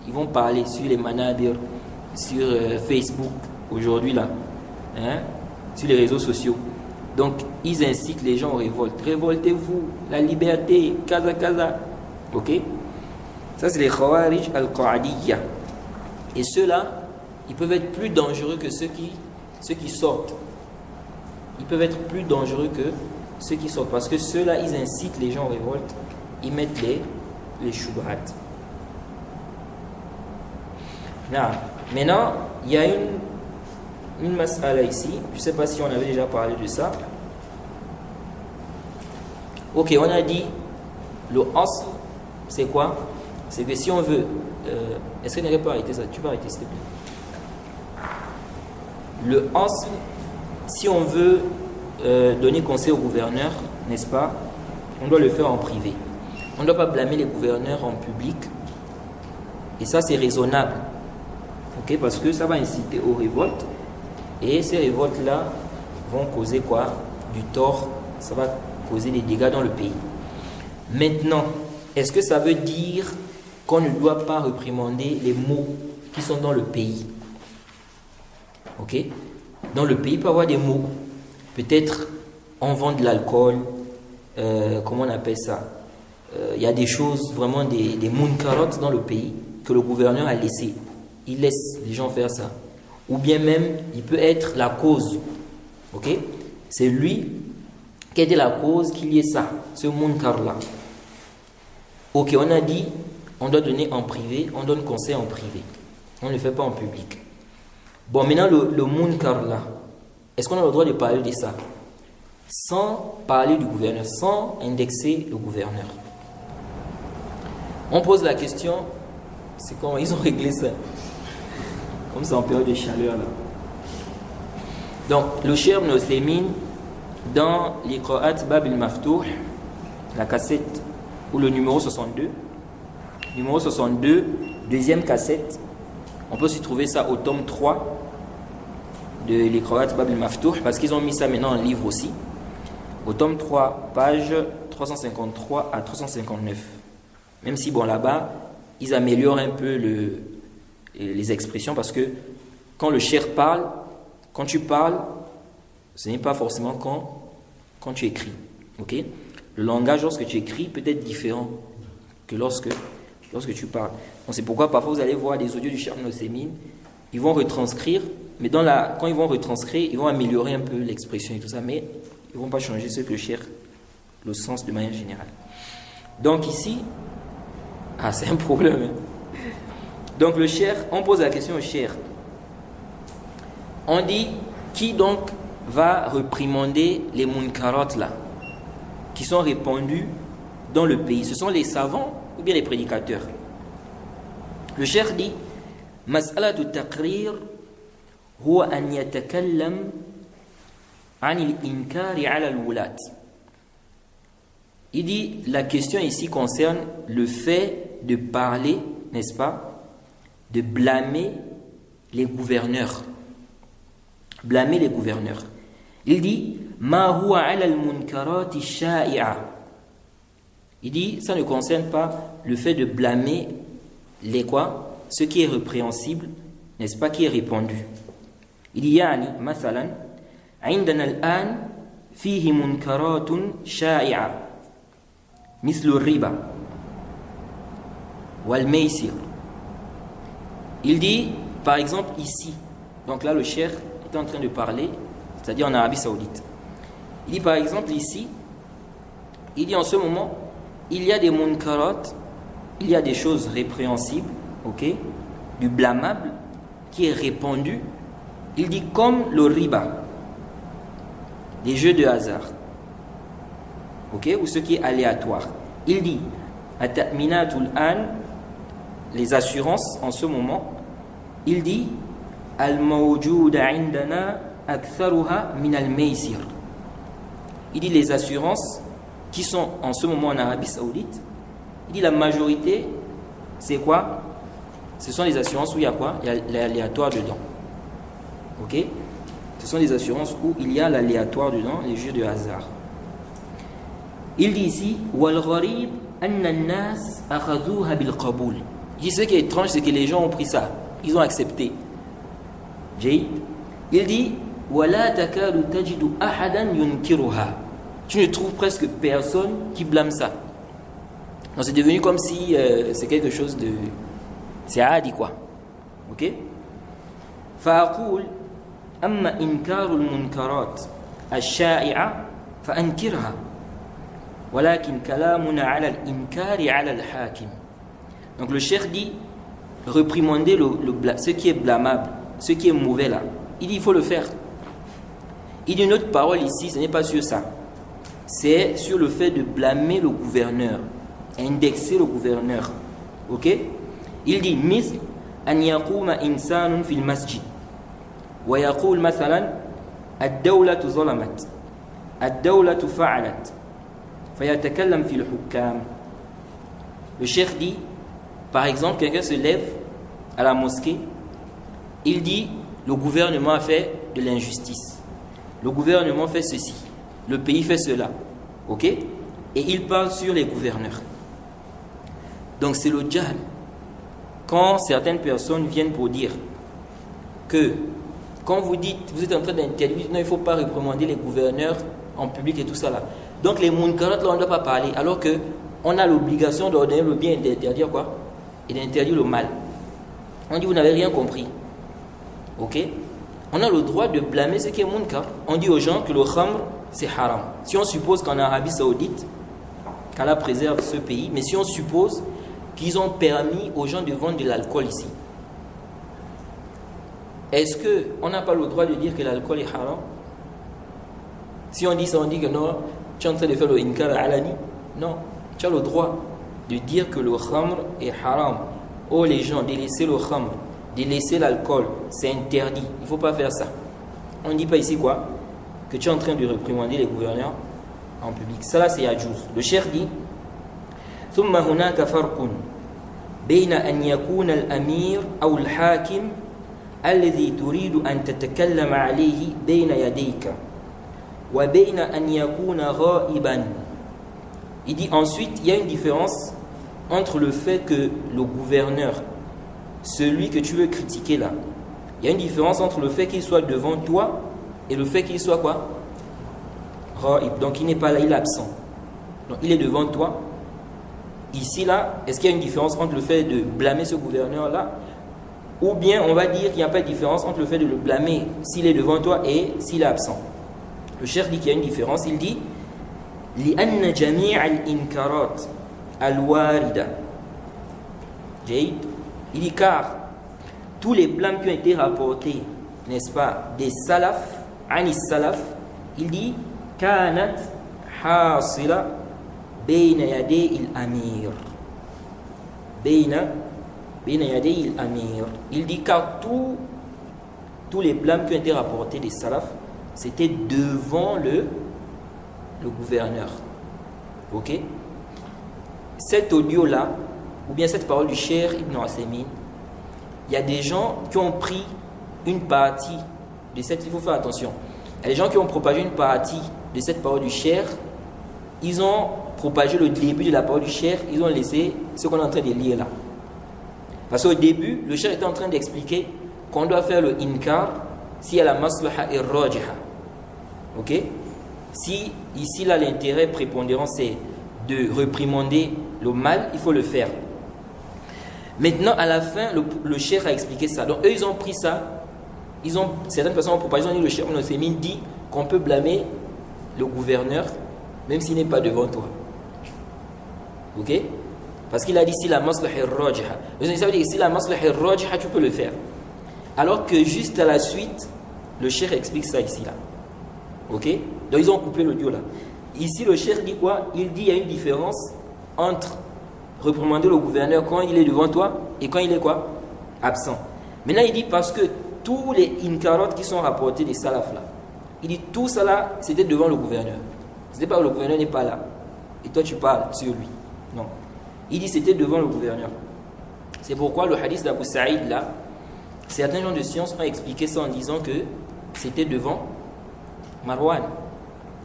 Ils vont parler sur les manabir, sur Facebook, aujourd'hui là, hein, sur les réseaux sociaux. Donc, ils incitent les gens aux révoltes. Révoltez-vous, la liberté, kaza kaza. Ok? Ça, c'est les Khawarij al-Qa'adiyya. Et ceux-là, ils peuvent être plus dangereux que ceux qui sortent. Ils peuvent être plus dangereux que ceux qui sortent. Parce que ceux-là, ils incitent les gens aux révoltes. Ils mettent les shubhat. Maintenant, il y a une mas'ala ici. Je ne sais pas si on avait déjà parlé de ça. Ok, on a dit le asl, c'est quoi? C'est que si on veut... est-ce que tu n'aurais pas arrêté ça? Tu peux arrêter, s'il te plaît. Le asl, si on veut donner conseil au gouverneur, n'est-ce pas? On doit le faire en privé. On ne doit pas blâmer les gouverneurs en public. Et ça, c'est raisonnable. Ok, parce que ça va inciter aux révoltes. Et ces révoltes-là vont causer quoi? Du tort. Ça va causer des dégâts dans le pays. Maintenant, est-ce que ça veut dire qu'on ne doit pas réprimander les maux qui sont dans le pays? Ok? Dans le pays, il peut y avoir des maux. Peut-être on vend de l'alcool. Comment on appelle ça? Il y a des choses, vraiment des munkarot dans le pays que le gouverneur a laissé. Il laisse les gens faire ça. Ou bien même, il peut être la cause. Ok? C'est lui qui était la cause qu'il y ait ça, ce munkar-là. Ok, on a dit, on doit donner en privé, on donne conseil en privé. On ne le fait pas en public. Bon, maintenant, le munkar-là, est-ce qu'on a le droit de parler de ça? Sans parler du gouverneur, sans indexer le gouverneur. On pose la question, c'est comment ils ont réglé ça? Comme c'est en période de chaleur là. Donc, le Cheikh Ibn Uthaymin, dans l'Iqra'at Bab al-Maftouh, la cassette, ou le numéro 62, deuxième cassette, on peut s'y trouver ça au tome 3 de l'Iqra'at Bab al-Maftouh, parce qu'ils ont mis ça maintenant en livre aussi. Au tome 3, page 353 à 359. Même si, bon, là-bas, ils améliorent un peu les expressions, parce que quand le cheikh parle, quand tu parles, ce n'est pas forcément quand tu écris. Ok? Le langage, lorsque tu écris, peut être différent que lorsque tu parles. Donc, c'est pourquoi parfois vous allez voir des audios du Cheikh Ibn Uthaymin, ils vont retranscrire, mais quand ils vont retranscrire, ils vont améliorer un peu l'expression et tout ça, mais ils ne vont pas changer ce que le cheikh, le sens de manière générale. Donc ici, c'est un problème. Hein? Donc le cheikh, on pose la question au cheikh. On dit, qui donc va réprimander les munkarot là, qui sont répandus dans le pays? Ce sont les savants ou bien les prédicateurs? Le cheikh dit, mas'alatu taqrir huwa an yatakallam an al-inkari ala al-wulat. Il dit, la question ici concerne le fait de parler, n'est-ce pas, de blâmer les gouverneurs. Blâmer les gouverneurs. Il dit, ma huwa ala al-munkarat ash-sha'i'a. Il dit, ça ne concerne pas le fait de blâmer les quoi? Ce qui est répréhensible, n'est-ce pas, qui est répandu. Il dit, yani, masalan, عندنا الآن فيه منكرات شائعة مثل الربا والميسر. Il dit, par exemple, ici, donc là le cheikh est en train de parler, c'est-à-dire en Arabie Saoudite. Il dit, par exemple, ici, il dit en ce moment, il y a des munkarat, il y a des choses répréhensibles, ok, du blâmable qui est répandu. Il dit comme le riba, des jeux de hasard, ok, ou ce qui est aléatoire. Il dit at-ta'minatul an, les assurances en ce moment. Il dit al-mawjuda indana aktharuha min al-maysir. Il dit les assurances qui sont en ce moment en Arabie Saoudite. Il dit la majorité, c'est quoi? Ce sont les assurances où il y a quoi? Il y a l'aléatoire dedans, ok. Ce sont des assurances où il y a l'aléatoire dedans, les jeux de hasard. Il dit ici وَالْغَرِيبُ أَنَّ النَّاسَ أَخَذُوهَا بِالْقَبُولِ. Il dit ce qui est étrange, c'est que les gens ont pris ça, ils ont accepté. Il dit وَلَا تَكَادُ تَجِدُ أَحَدًا يُنْكِرُهَا. Tu ne trouves presque personne qui blâme ça. Donc c'est devenu comme si c'est quelque chose de... C'est adi quoi. Ok? فأقول أما إنكار المنكرات الشائعة فأنكرها ولكن كلامنا على الإنكار على الحاكم. Donc le cheikh dit réprimander ce qui est blâmable, ce qui est mauvais là. Il dit il faut le faire. Il dit une autre parole ici, ce n'est pas sur ça. C'est sur le fait de blâmer le gouverneur, indexer le gouverneur. Ok? Il dit مثل أن يقوم إنسان في المسجد ويقول مثلا الدولة ظلمت الدولة فعلت فيتكلم في الحكام. Le cheikh dit, par exemple, quelqu'un se lève à la mosquée, il dit le gouvernement a fait de l'injustice, le gouvernement fait ceci, le pays fait cela, ok? Et il parle sur les gouverneurs. Donc c'est le jahl. Quand certaines personnes viennent pour dire que quand vous dites, vous êtes en train d'interdire, non, il ne faut pas réprimander les gouverneurs en public et tout ça là. Donc les munkarat là on ne doit pas parler, alors que on a l'obligation d'ordonner le bien et d'interdire quoi? Et d'interdire le mal. On dit vous n'avez rien compris. Ok? On a le droit de blâmer ce qui est munkar. On dit aux gens que le khamr c'est haram. Si on suppose qu'en Arabie Saoudite, qu'Allah préserve ce pays, mais si on suppose qu'ils ont permis aux gens de vendre de l'alcool ici, est-ce qu'on n'a pas le droit de dire que l'alcool est haram? Si on dit ça, on dit que non, tu es en train de faire le inkar alani. Non, tu as le droit de dire que le khamr est haram. Oh les gens, de laisser le khamr, de laisser l'alcool, c'est interdit. Il ne faut pas faire ça. On ne dit pas ici quoi? Que tu es en train de réprimander les gouverneurs en public. Ça là c'est adjouz. Le cheikh dit ثم هناك فرق بين أن يكون الأمير أو الحاكم الذي تريد أن تتكلم عليه بين يديك وبين أن يكون غائبا. Il dit ensuite, il y a une différence entre le fait que le gouverneur, celui que tu veux critiquer là, il y a une différence entre le fait qu'il soit devant toi et le fait qu'il soit quoi? Ghaib. Donc il n'est pas là, il est absent. Donc il est devant toi. Ici là, est-ce qu'il y a une différence entre le fait de blâmer ce gouverneur là, ou bien on va dire qu'il n'y a pas de différence entre le fait de le blâmer s'il est devant toi et s'il est absent? Le cheikh dit qu'il y a une différence. Il dit لأن جميع الإنكارات الواردة. Il dit car tous les blâmes qui ont été rapportés, n'est-ce pas, des salaf, anis salaf, il dit كانت حاصلة بين يدي الأمير بين يدي الأمير. Il dit car tous les blâmes qui ont été rapportés des salaf, c'était devant le gouverneur. Ok? Cet audio là, ou bien cette parole du Cheikh Ibn Uthaymin, il y a des gens qui ont pris une partie de cette, il faut faire attention, il y a des gens qui ont propagé une partie de cette parole du Cheikh, ils ont propagé le début de la parole du Cheikh, ils ont laissé ce qu'on est en train de lire là. Parce qu'au début, le Cheikh était en train d'expliquer qu'on doit faire le inkar si y a la maslaha et rajiha. Ok? Si ici là l'intérêt prépondérant c'est de réprimander le mal, il faut le faire. Maintenant à la fin le cheikh a expliqué ça. Donc eux ils ont pris ça, certaines personnes ont propagé, le cheikh Ibn Uthaymin dit qu'on peut blâmer le gouverneur même s'il n'est pas devant toi. Ok? Parce qu'il a dit si la maslaha est rajiha. Ça veut dire que si la maslaha est rajiha, tu peux le faire. Alors que juste à la suite, le cheikh explique ça ici là. Ok? Donc ils ont coupé l'audio là. Ici le cheikh dit quoi? Il dit il y a une différence entre réprimander le gouverneur quand il est devant toi et quand il est quoi? Absent. Maintenant il dit parce que tous les inkarot qui sont rapportés des salaf là, il dit tout ça là c'était devant le gouverneur. C'était pas que le gouverneur n'est pas là et toi tu parles sur lui. Non. Il dit c'était devant le gouverneur. C'est pourquoi le hadith d'Abu Saïd là, certains gens de science ont expliqué ça en disant que c'était devant Marwan.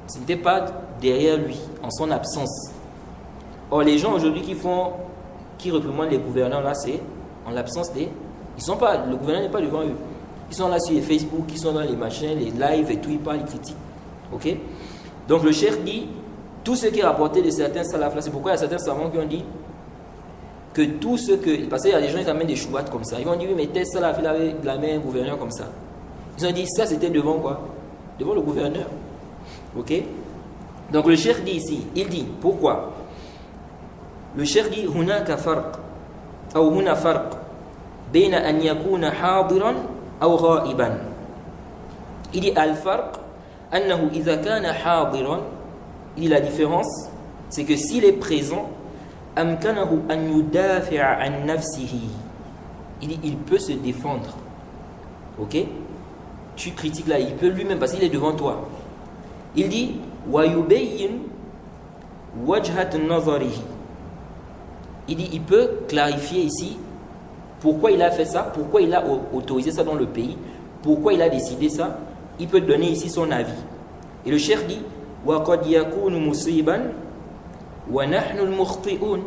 Ce n'était pas derrière lui, en son absence. Or, les gens aujourd'hui qui réprimandent les gouverneurs, là, c'est en l'absence des... le gouverneur n'est pas devant eux. Ils sont là sur les Facebook, ils sont dans les machins, les lives et tout, ils parlent, ils critiquent. Ok? Donc, le cheikh dit, tout ce qui est rapporté de certains salafs, là, c'est pourquoi il y a certains savants qui ont dit que tout ce que... Parce qu'il y a des gens qui amènent des chouattes comme ça. Ils vont dire, oui, mais tel salaf, il avait blâmé un gouverneur comme ça. Ils ont dit, ça, c'était devant quoi? Devant le gouverneur. Ok? Donc, le cheikh dit ici, il dit, pourquoi? Le cheikh dit هناك فرق أو هنا فرق بين أن يكون حاضرا أو غائبا. Il dit الفرق أنه إذا كان حاضرا, il dit la différence, c'est que s'il est présent, أمكنه أن يدافع عن نفسه. Il dit il peut se défendre. Ok? Tu critiques là, il peut lui-même parce qu'il est devant toi. Il dit ويبين وجهة نظره. Il dit, il peut clarifier ici pourquoi il a fait ça, pourquoi il a autorisé ça dans le pays, pourquoi il a décidé ça. Il peut donner ici son avis. Et le cheikh dit, وَقَدْ يَكُونُ مُصِيبًا وَنَحْنُ الْمُخْطِئُونَ.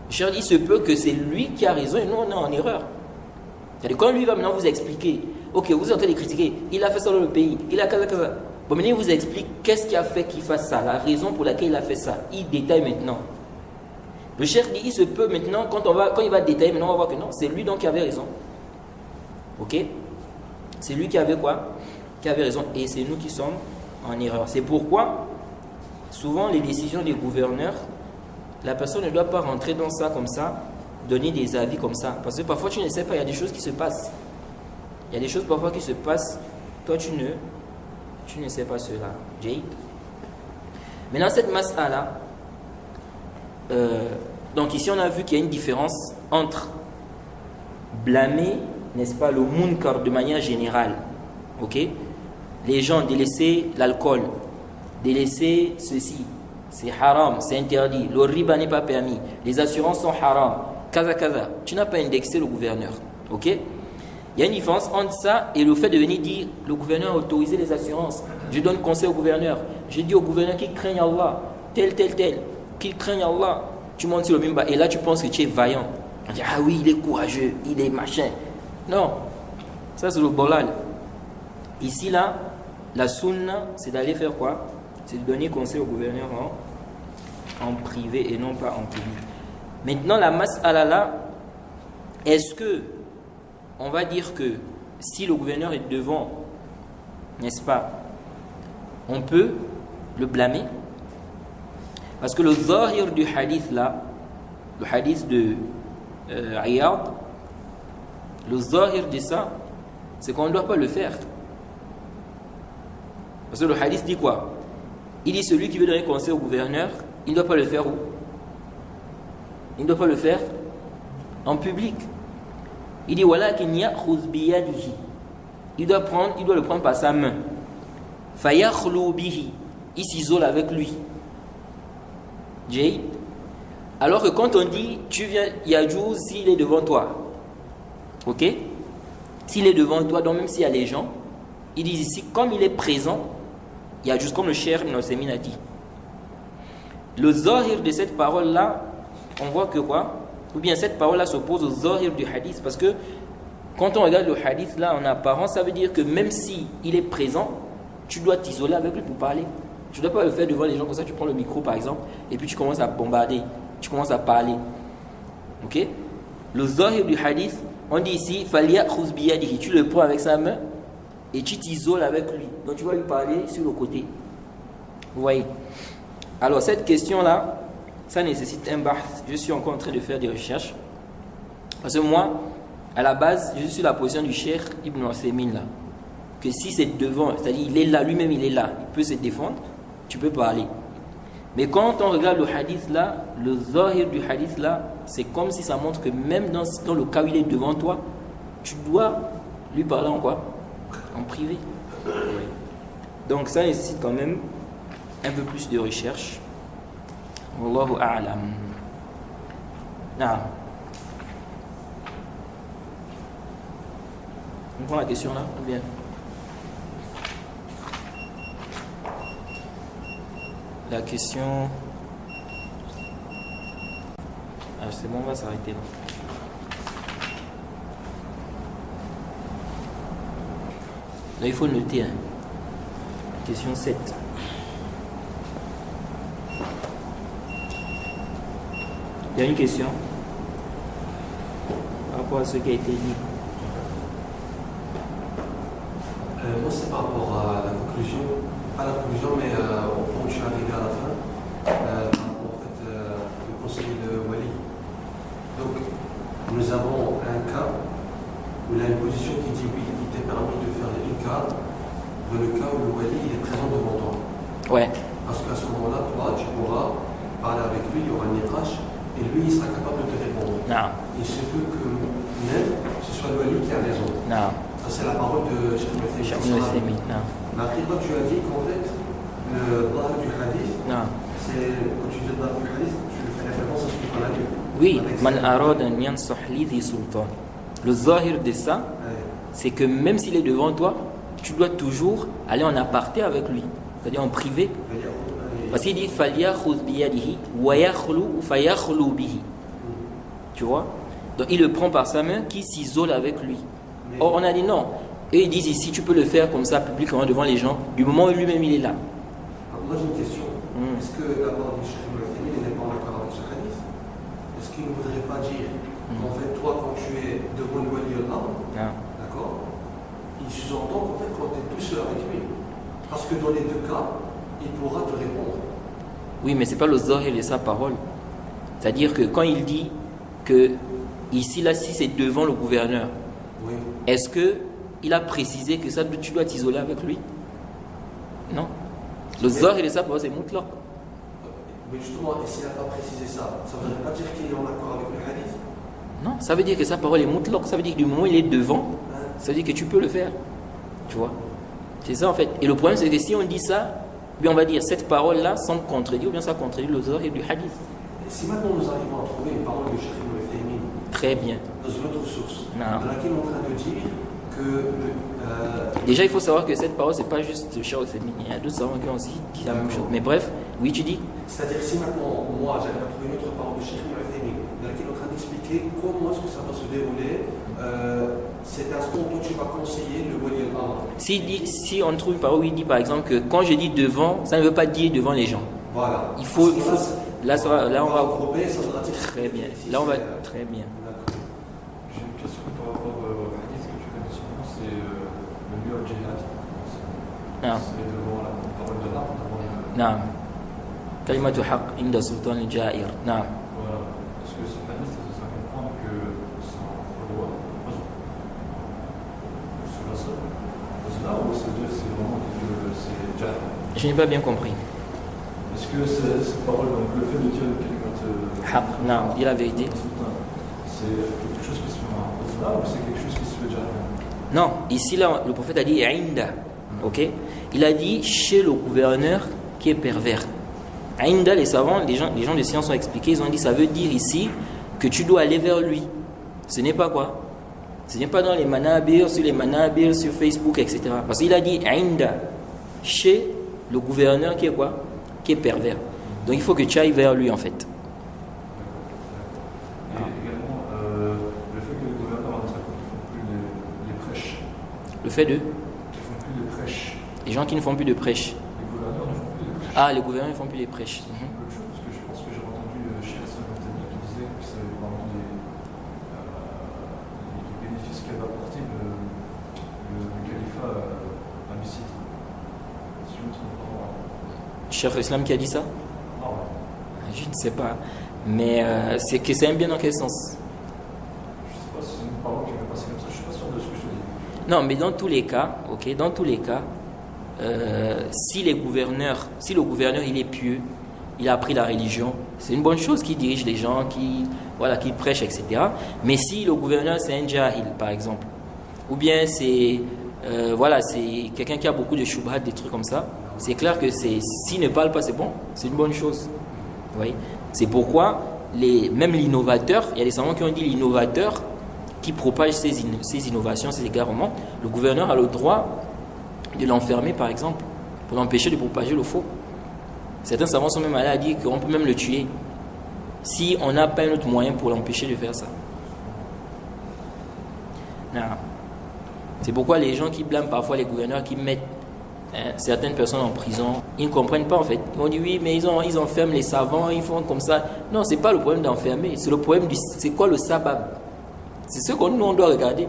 Le cheikh dit, il se peut que c'est lui qui a raison et nous on est en erreur. C'est-à-dire quand lui va maintenant vous expliquer, ok, vous êtes en train de critiquer, il a fait ça dans le pays, il a kaza. Bon, maintenant il vous explique qu'est-ce qui a fait qu'il fasse ça, la raison pour laquelle il a fait ça. Il détaille maintenant. Le cheikh dit, il se peut maintenant, quand il va détailler, maintenant on va voir que non, c'est lui donc qui avait raison. Ok? C'est lui qui avait quoi? Qui avait raison. Et c'est nous qui sommes en erreur. C'est pourquoi, souvent, les décisions des gouverneurs, la personne ne doit pas rentrer dans ça comme ça, donner des avis comme ça. Parce que parfois, tu ne sais pas, il y a des choses qui se passent. Il y a des choses parfois qui se passent, toi tu ne sais pas cela. Jay. Maintenant, cette mas'ala, donc ici on a vu qu'il y a une différence entre blâmer, n'est-ce pas, le munkar de manière générale. Ok? Les gens délaisser l'alcool, délaisser ceci, c'est haram, c'est interdit, le riba n'est pas permis, les assurances sont haram, kaza. Tu n'as pas indexé le gouverneur. Ok? Il y a une différence entre ça et le fait de venir dire le gouverneur a autorisé les assurances. Je donne conseil au gouverneur. Je dis au gouverneur qu'il craigne Allah, tel, qu'il craigne Allah. Tu montes sur le mimba et là tu penses que tu es vaillant. On dit, ah oui, il est courageux, il est machin. Non, ça c'est le bolal. Ici là, la sunna, c'est d'aller faire quoi? C'est de donner conseil au gouverneur en privé et non pas en public. Maintenant la mas'ala là, est-ce que on va dire que si le gouverneur est devant, n'est-ce pas, on peut le blâmer? Parce que le zahir du hadith là, le hadith de Iyad, le zahir de ça, c'est qu'on ne doit pas le faire. Parce que le hadith dit quoi? Il dit celui qui veut donner conseil au gouverneur, il ne doit pas le faire où? Il ne doit pas le faire en public. Il dit walakin ya'khudh biyadihi. Il doit le prendre par sa main. Fayakhlu bihi. Il s'isole avec lui. Jay. Alors que quand on dit tu viens Yajou, s'il est devant toi, ok, s'il est devant toi, donc même s'il y a les gens, ils disent ici comme il est présent, Yajou, comme le cheikh Ibn Usaymin a dit. Le zahir de cette parole là, on voit que quoi, ou bien cette parole là s'oppose au zahir du hadith, parce que quand on regarde le hadith là en apparence, ça veut dire que même si il est présent, tu dois t'isoler avec lui pour parler. Tu ne dois pas le faire devant les gens comme ça, tu prends le micro par exemple, et puis tu commences à bombarder, tu commences à parler. Ok? Le zahir du hadith, on dit ici, فَلْيَأْخُذْ بِيَدِهِ. Tu le prends avec sa main et tu t'isoles avec lui. Donc tu vas lui parler sur le côté. Vous voyez? Alors cette question-là, ça nécessite un bahth. Je suis encore en train de faire des recherches. Parce que moi, à la base, je suis sur la position du cheikh Ibn Usaymin là. Que si c'est devant, c'est-à-dire il est là, lui-même il est là, il peut se défendre, tu peux parler. Mais quand on regarde le hadith là, le zahir du hadith là, c'est comme si ça montre que même dans le cas où il est devant toi, tu dois lui parler en quoi? En privé. Donc ça nécessite quand même un peu plus de recherche. Wallahu a'lam. Naam. On prend la question là ou bien? La question... Ah, c'est bon, on va s'arrêter là. Là, il faut noter. Hein. Question 7. Il y a une question par rapport à ce qui a été dit. Moi, c'est par rapport à la conclusion. Pas la conclusion, mais au point où je suis arrivé à la fin. En fait, le conseil de Wali. Donc, nous avons un cas où il a une position qui dit oui, il t'est permis de faire une carte dans le cas où le Wali il est présent devant toi. Ouais. Parce qu'à ce moment-là, toi, tu pourras parler avec lui, il y aura un niqash, et lui, il sera capable de te répondre. Non. Il se peut que même ce soit le Wali qui a raison. Non. Ça, c'est la parole de Cheikh Al-Uthaymin. Non. Mais après, toi, tu as dit qu'en fait, le droit du hadith, Non. c'est quand tu dis le droit du hadith, tu fais référence à ce qu'on a lu. Oui, man arad an yansah li dhi sultan. Le zahir de ça, c'est que même s'il est devant toi, tu dois toujours aller en aparté avec lui, c'est-à-dire en privé. Parce qu'il dit falyakhudh bi yadihi wa yakhlu fayakhlu bihi. Tu vois? Donc il le prend par sa main qui s'isole avec lui. Or on a dit non. Et ils disent ici tu peux le faire comme ça publiquement devant les gens du moment où lui-même il est là. Alors, moi j'ai une question. Est-ce que d'abord le Cheikh Al-Uthaymin n'est pas en accord avec ce hadith? Est-ce qu'il ne voudrait pas dire qu'en fait toi quand tu es devant le Wali Allah, d'accord, il sous-entend qu'en fait quand tu es tout seul avec lui. Parce que dans les deux cas, il pourra te répondre. Oui, mais c'est pas le zahir de sa parole. C'est-à-dire que quand il dit que ici là si c'est devant le gouverneur, oui. Est-ce que il a précisé que ça tu dois t'isoler avec lui? Non. Le zahir de sa parole c'est mutlaq. Mais justement, et s'il n'a pas précisé ça, ça ne voudrait pas dire qu'il est en accord avec le hadith? Non, ça veut dire que sa parole est mutlaq. Ça veut dire que du moment où il est devant, ça veut dire que tu peux le faire. Tu vois? C'est ça en fait. Et le problème c'est que si on dit ça, bien on va dire cette parole-là semble contredire ou bien ça contredit le zahir du hadith. Et si maintenant nous arrivons à trouver une parole de Cheikh Al-Uthaymin Très bien. dans une autre source, Non. dans laquelle on est en train de dire que Déjà, il faut savoir que cette parole, c'est pas juste Cheikh Al-Uthaymin. Il y a d'autres savants qui ont aussi dit la même chose. Mais bref, oui, tu dis. c'est-à-dire si maintenant, moi, j'arrive à trouver une autre parole de Cheikh Al-Uthaymin dans laquelle on est en train d'expliquer comment est-ce que ça va se dérouler, cet instant où tu vas conseiller le Wali Allah. Si on trouve une parole où il dit par exemple que quand je dis devant, ça ne veut pas dire devant les gens. Voilà. Il faut là on va regrouper, ça voudra dire très bien. Là on va très bien. J'ai une question par rapport au hadith que tu connais souvent, c'est le lieu au djihad. Non. C'est devant la parole de l'art, devant le... Non. Kalimatu haqq inda sultan al-ja'ir. Non. Voilà. Est-ce que ce hadith, ça comprend que c'est un loi c'est là ou c'est vraiment que c'est jihad? Je n'ai pas bien compris. Est-ce que cette parole, donc le fait de dire quelque Haqq, non, dis la vérité. c'est quelque chose qui se fait là ou c'est quelque chose qui se fait déjà? Non, ici là, le prophète a dit Inda. Ok? Il a dit chez le gouverneur qui est pervers. Inda, les savants, les gens de science ont expliqué, ils ont dit ça veut dire ici que tu dois aller vers lui. Ce n'est pas quoi? Ce n'est pas dans les manabir, sur Facebook, etc. Parce qu'il a dit Inda, chez le gouverneur qui est quoi? Qui est pervers. Donc il faut que tu ailles vers lui en fait. Et également, le fait que les gouverneurs en Israël ne font plus les prêches. Le fait de Ils ne font plus les prêches. les gens qui ne font plus de prêches. Les gouverneurs ne font plus les prêches. Ah, les gouverneurs ne font plus les prêches. Quelque chose, parce que je pense que j'ai entendu Cheikh Al-Uthaymin qui disait que c'est vraiment les bénéfices qu'elle va apporter le califat abbasside. Si je me trompe pas. Cheikh Islam qui a dit ça? Ah ouais. Je ne sais pas. Mais c'est que c'est un bien dans quel sens? Je ne sais pas si c'est une parole qui va passer comme ça, je ne suis pas sûr de ce que je te dis. Non, mais dans tous les cas, ok, dans tous les cas, si le gouverneur il est pieux, il a appris la religion, c'est une bonne chose qu'il dirige les gens, qui prêche, etc. Mais si le gouverneur c'est un jahil, par exemple, ou bien c'est quelqu'un qui a beaucoup de shubhat, des trucs comme ça, c'est clair que s'il ne parle pas, c'est bon, c'est une bonne chose. Vous voyez? C'est pourquoi même l'innovateur, il y a des savants qui ont dit l'innovateur qui propage ces innovations, ces égarements, le gouverneur a le droit de l'enfermer par exemple, pour l'empêcher de propager le faux. Certains savants sont même allés à dire qu'on peut même le tuer si on n'a pas un autre moyen pour l'empêcher de faire ça. Non. C'est pourquoi les gens qui blâment parfois les gouverneurs qui mettent certaines personnes en prison, ils ne comprennent pas en fait. Ils vont dire oui, mais ils enferment les savants, ils font comme ça. Non, c'est pas le problème d'enfermer, c'est le problème c'est quoi le sabab. C'est ce qu'on on doit regarder.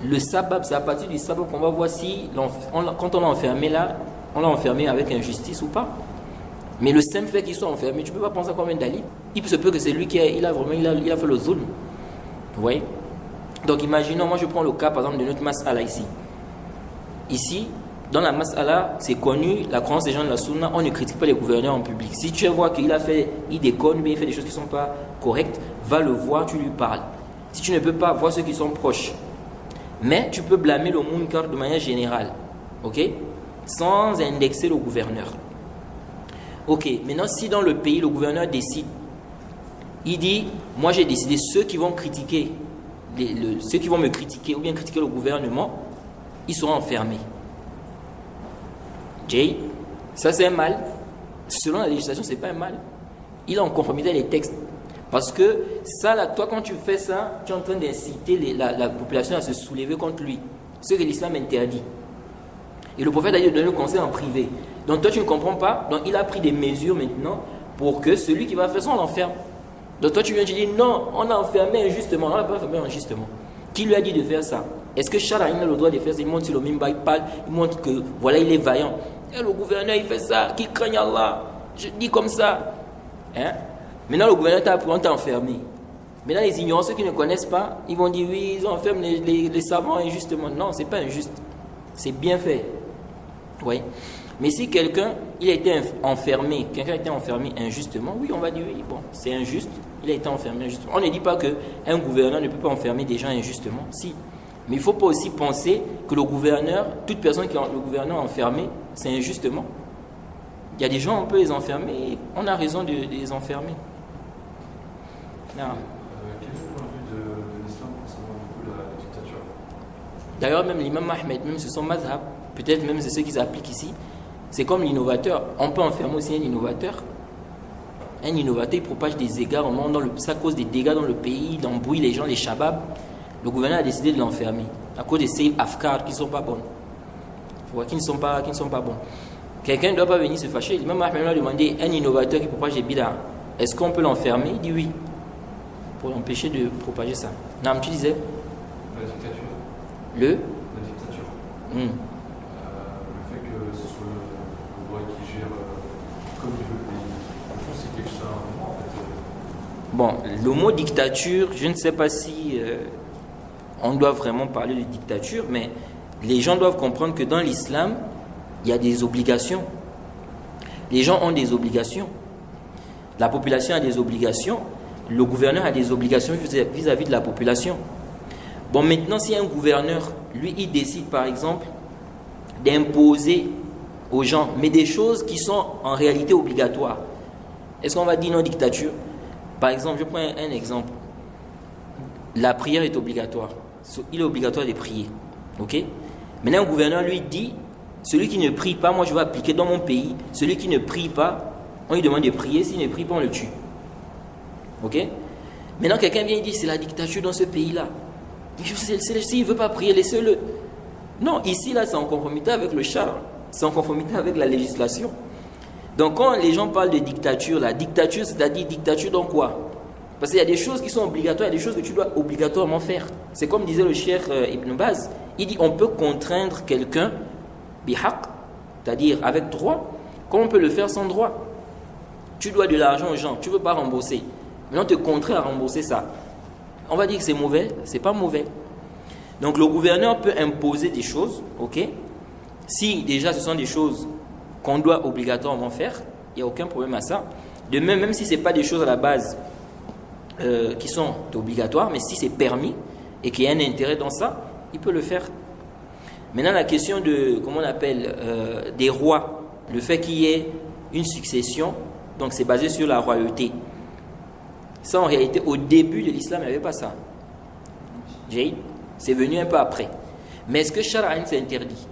Le sabab, c'est à partir du sabab qu'on va voir si quand on l'a enfermé là, on l'a enfermé avec injustice ou pas. Mais le simple fait qu'il soit enfermé, tu ne peux pas penser à combien d'Ali. Il se peut que c'est lui qui a fait le zulm. Vous voyez? Donc imaginons, moi je prends le cas par exemple de notre mas'ala ici. Ici, dans la mas'ala, c'est connu, la croyance des gens de la sunna, on ne critique pas les gouverneurs en public. Si tu vois qu'il déconne, mais il fait des choses qui ne sont pas correctes, va le voir, tu lui parles. Si tu ne peux pas, voir ceux qui sont proches. Mais tu peux blâmer le munkar de manière générale, ok, sans indexer le gouverneur. Ok, maintenant si dans le pays le gouverneur décide, il dit, moi j'ai décidé, ceux qui vont critiquer, ceux qui vont me critiquer ou bien critiquer le gouvernement, ils seront enfermés. Jay, ça c'est un mal. Selon la législation, c'est pas un mal. Il est en conformité avec les textes. Parce que ça, là, toi, quand tu fais ça, tu es en train d'inciter la population à se soulever contre lui. Ce que l'islam interdit. Et le prophète a dit de donner le conseil en privé. Donc toi, tu ne comprends pas. Donc il a pris des mesures maintenant pour que celui qui va faire ça, on l'enferme. Donc toi, tu viens, tu dis non, on a enfermé injustement. On n'a pas enfermé injustement. Qui lui a dit de faire ça? Est-ce que Charles a le droit de faire ça? Il monte sur le mimbar, il parle, il montre que voilà, il est vaillant. Et le gouverneur, il fait ça, qu'il craigne Allah. Je dis comme ça. Hein? Maintenant, le gouverneur t'a enfermé. Maintenant, les ignorants, ceux qui ne connaissent pas, ils vont dire oui, ils enferment les savants injustement. Non, c'est pas injuste. C'est bien fait. Oui. Mais si quelqu'un, il a été enfermé, quelqu'un a été enfermé injustement, oui, on va dire oui, bon, c'est injuste, il a été enfermé injustement. On ne dit pas qu'un gouverneur ne peut pas enfermer des gens injustement, si. Mais il ne faut pas aussi penser que le gouverneur, toute personne qui a le gouverneur enfermé, c'est injustement. Il y a des gens, on peut les enfermer, on a raison de les enfermer. Non. Quel est le point de vue de l'islam concernant la dictature? D'ailleurs, même l'imam Ahmed, même c'est son mazhab, peut-être même c'est ce qu'ils appliquent ici, c'est comme l'innovateur. On peut enfermer aussi un innovateur. Un innovateur, il propage des égards au monde, ça cause des dégâts dans le pays, il embrouille les gens, les shababs. Le gouverneur a décidé de l'enfermer à cause de ces afkars qui ne sont pas bonnes. Qui ne sont pas bons. Quelqu'un ne doit pas venir se fâcher. L'imam Ahmed a demandé un innovateur qui propage des bidas, est-ce qu'on peut l'enfermer? Il dit oui, pour l'empêcher de propager ça. Non, tu disais La dictature. La dictature. Le fait que ce soit le roi qui gère comme il veut le pays. Au fond, c'est quelque chose à un moment, en fait. Bon, le mot dictature, je ne sais pas si on doit vraiment parler de dictature, mais les gens doivent comprendre que dans l'islam, il y a des obligations. Les gens ont des obligations. La population a des obligations. Le gouverneur a des obligations vis-à-vis de la population. Bon, maintenant, si un gouverneur, lui, il décide, par exemple, d'imposer aux gens, mais des choses qui sont en réalité obligatoires, est-ce qu'on va dire non dictature? Par exemple, je prends un exemple. La prière est obligatoire. Il est obligatoire de prier. Ok? Maintenant, un gouverneur lui dit, celui qui ne prie pas, moi je vais appliquer dans mon pays, celui qui ne prie pas, on lui demande de prier, s'il ne prie pas, on le tue. Ok? Maintenant, quelqu'un vient et dit, c'est la dictature dans ce pays-là. S'il ne veut pas prier, laissez-le. Non, ici, là, c'est en conformité avec le char, c'est en conformité avec la législation. Donc, quand les gens parlent de dictature, la dictature, c'est-à-dire dictature dans quoi? Parce qu'il y a des choses qui sont obligatoires, il y a des choses que tu dois obligatoirement faire. C'est comme disait le cheikh Ibn Baz, il dit on peut contraindre quelqu'un bihaq, c'est-à-dire avec droit, comme on peut le faire sans droit. Tu dois de l'argent aux gens, tu ne veux pas rembourser. Maintenant, on te contraint à rembourser ça. On va dire que c'est mauvais, c'est pas mauvais. Donc, le gouverneur peut imposer des choses, ok? Si déjà ce sont des choses qu'on doit obligatoirement faire, il n'y a aucun problème à ça. De même, même si ce n'est pas des choses à la base qui sont obligatoires, mais si c'est permis et qu'il y a un intérêt dans ça, il peut le faire. Maintenant, la question de, comment on appelle, des rois, le fait qu'il y ait une succession, donc c'est basé sur la royauté. Ça, en réalité, au début de l'islam, il n'y avait pas ça. C'est venu un peu après. Mais est-ce que Shara'an s'interdit?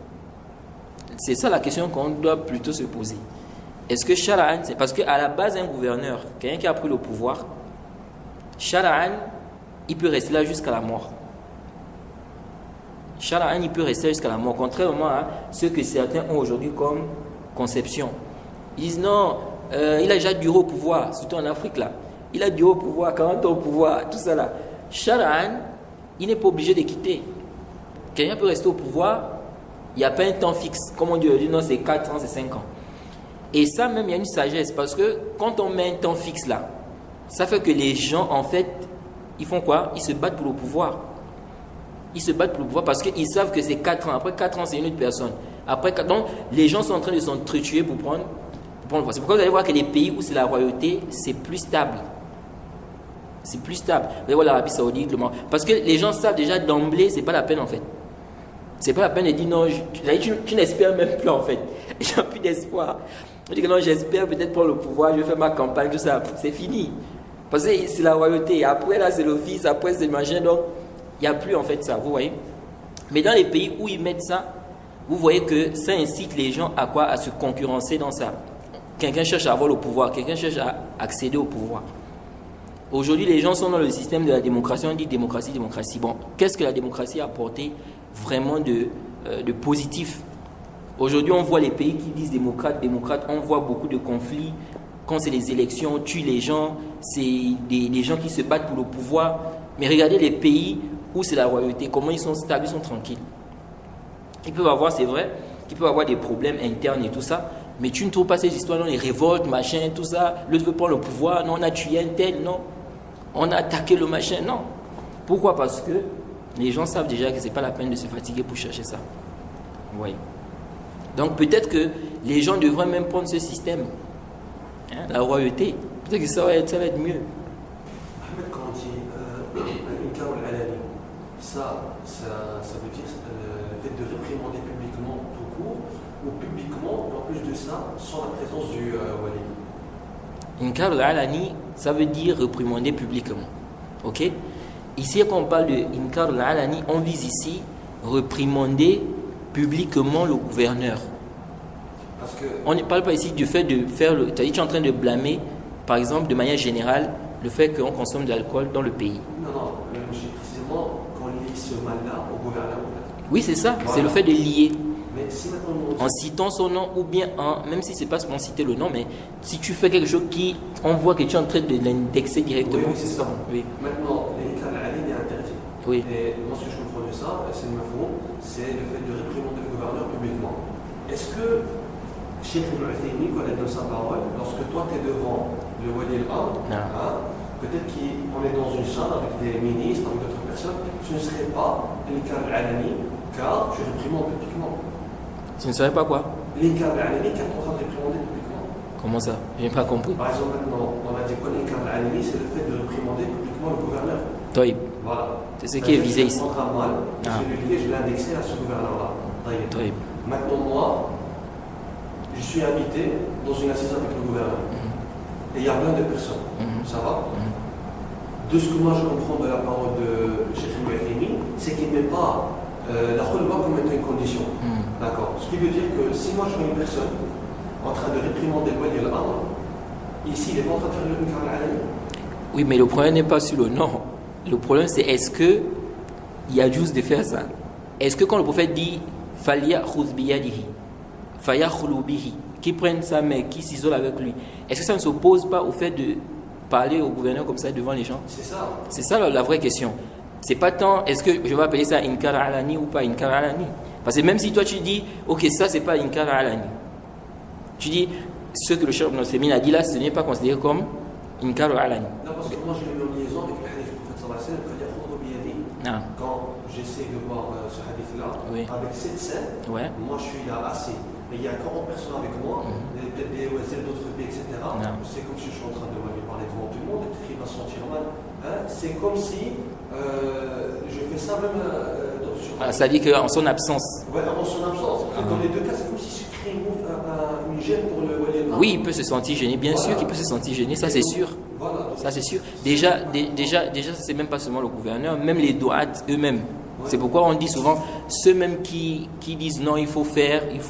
C'est ça la question qu'on doit plutôt se poser. est-ce que Shara'an, c'est parce qu'à la base, un gouverneur, quelqu'un qui a pris le pouvoir, Shara'an, il peut rester là jusqu'à la mort. Shara'an, il peut rester jusqu'à la mort, contrairement à ce que certains ont aujourd'hui comme conception. Ils disent non, il a déjà duré au pouvoir, surtout en Afrique là. Il a duré au pouvoir, 40 ans au pouvoir, tout ça là. Shara'an, il n'est pas obligé de quitter. Quelqu'un peut rester au pouvoir, il n'y a pas un temps fixe. Comme on dit aujourd'hui, non, c'est 4 ans, c'est 5 ans. Et ça même, il y a une sagesse, parce que quand on met un temps fixe là, ça fait que les gens, en fait, ils font quoi? Ils se battent pour le pouvoir. Ils se battent pour le pouvoir parce qu'ils savent que c'est 4 ans. Après 4 ans, c'est une autre personne. Après 4 ans, les gens sont en train de s'entretuer pour prendre le pouvoir. C'est pourquoi vous allez voir que les pays où c'est la royauté, c'est plus stable. C'est plus stable. Vous allez voir l'Arabie Saoudite, le Maroc. Parce que les gens savent déjà d'emblée, c'est pas la peine en fait. C'est pas la peine de dire non, tu n'espères même plus en fait. J'ai plus d'espoir. Je dis que non, j'espère peut-être prendre le pouvoir, je vais faire ma campagne, tout ça. C'est fini. Parce que c'est la royauté. Après là, c'est le fils, après c'est le machin. Donc, il n'y a plus en fait ça, vous voyez. Mais dans les pays où ils mettent ça, vous voyez que ça incite les gens à quoi? À se concurrencer dans ça. Quelqu'un cherche à avoir le pouvoir, quelqu'un cherche à accéder au pouvoir. Aujourd'hui, les gens sont dans le système de la démocratie. On dit démocratie, démocratie. Bon, qu'est-ce que la démocratie a apporté vraiment de positif? Aujourd'hui, on voit les pays qui disent démocrates, on voit beaucoup de conflits. Quand c'est les élections, on tue les gens, c'est des gens qui se battent pour le pouvoir. Mais regardez les pays où c'est la royauté, comment ils sont stables, ils sont tranquilles. Ils peuvent avoir, c'est vrai, qu'ils peuvent avoir des problèmes internes et tout ça, mais tu ne trouves pas ces histoires, non, les révoltes, machin, tout ça. L'autre veut prendre le pouvoir, non, on a tué un tel, non. On a attaqué le machin, non. Pourquoi? Parce que les gens savent déjà que ce n'est pas la peine de se fatiguer pour chercher ça. Oui. Donc peut-être que les gens devraient même prendre ce système, hein, la royauté. Peut-être que ça va être mieux. Ahmed, quand on dit Inkar al-Alani, ça veut dire le fait de réprimander publiquement tout court, ou publiquement, en plus de ça, sans la présence du wali. Inkar al-Alani, ça veut dire réprimander publiquement. Ok? Ici, quand on parle de Inkar al-Alani, on vise ici réprimander publiquement le gouverneur. Parce que On ne parle pas ici du fait de faire le. Tu es en train de blâmer, par exemple, de manière générale, le fait qu'on consomme de l'alcool dans le pays. non, j'ai précisément qu'on lie ce mal-là au gouverneur. En fait. Oui, c'est ça, Voilà. c'est le fait de lier. Mais si maintenant En citant son nom, ou bien même si c'est pas pour citer le nom, mais si tu fais quelque chose qui. On voit que tu es en train de l'indexer directement. Oui, c'est ça. Oui. Maintenant, l'Inkar al-Alani est interdit. Oui. Et moi, ce que je comprends de ça, c'est le mafou, c'est le fait de réprimander le gouverneur publiquement. Est-ce que Cheikh Ibn Uthaymin, quand il donne sa parole, lorsque toi tu es devant le Wali al-Amr, peut-être qu'on est dans une salle avec des ministres, avec d'autres personnes, ce ne serait pas l'Inkar al-Alani, car tu réprimandes publiquement. Tu ne savais pas quoi? L'Inkar al-Alani, car tu es en train de réprimander publiquement. Comment ça? Je n'ai pas compris. Par exemple, maintenant, on a dit que l'Inkar al-Alani, c'est le fait de réprimander publiquement le gouverneur. Toi, Voilà. c'est ce qui est visé ici. Je prends un mal, je vais lui dire, je vais l'indexer à ce gouverneur-là. Toi. Maintenant, moi, je suis invité dans une assise avec le gouverneur. Et il y a plein de personnes. Ça va? De ce que moi je comprends de la parole de Cheikh Ibn Uthaymin, c'est qu'il ne met pas la khulwa comme étant une condition. D'accord? Ce qui veut dire que si moi je vois une personne en train de réprimander le Wali al-Amr, ici il n'est pas en train de faire le Inkar al-Alani. Oui, mais le problème n'est pas sur le nom. Le problème, c'est est-ce que il y a juste de faire ça? Est-ce que quand le prophète dit Falia khuz biyadihi, Faya khulubihi, qui prenne sa main, qui s'isole avec lui, est-ce que ça ne s'oppose pas au fait de parler au gouverneur comme ça devant les gens? C'est ça. C'est ça la vraie question. C'est pas tant est-ce que je vais appeler ça Inkar al-Alani ou pas Inkar al-Alani. Parce que même si toi tu dis ok, ça c'est pas Inkar al-Alani, tu dis ce que le Cheikh Ibn Uthaymin a dit là, ce n'est pas considéré comme Inkar al-Alani. Non, parce que moi je l'ai mis en liaison avec le hadith du prophète sallallahu alayhi wa sallam, Faya khudhu biyadi. Quand j'essaie de voir ce hadith-là, avec cette scène, moi je suis là assis. Mais il y a 40 personnes avec moi, peut-être des OSL, d'autres pays, etc. C'est comme si je suis en train de lui parler devant tout le monde, peut-être qu'il va se sentir mal. C'est comme si je fais ça même ça dit qu'en son absence. Ouais, en son absence. Dans les deux cas, c'est comme si je crée une gêne pour le Wali al-Amr. Oui, il peut se sentir gêné, bien sûr qu'il peut se sentir gêné, ça c'est sûr. Voilà. Ça c'est sûr. Déjà, c'est même pas seulement le gouverneur, même les douat eux-mêmes. C'est pourquoi on dit souvent, ceux même qui disent non, il faut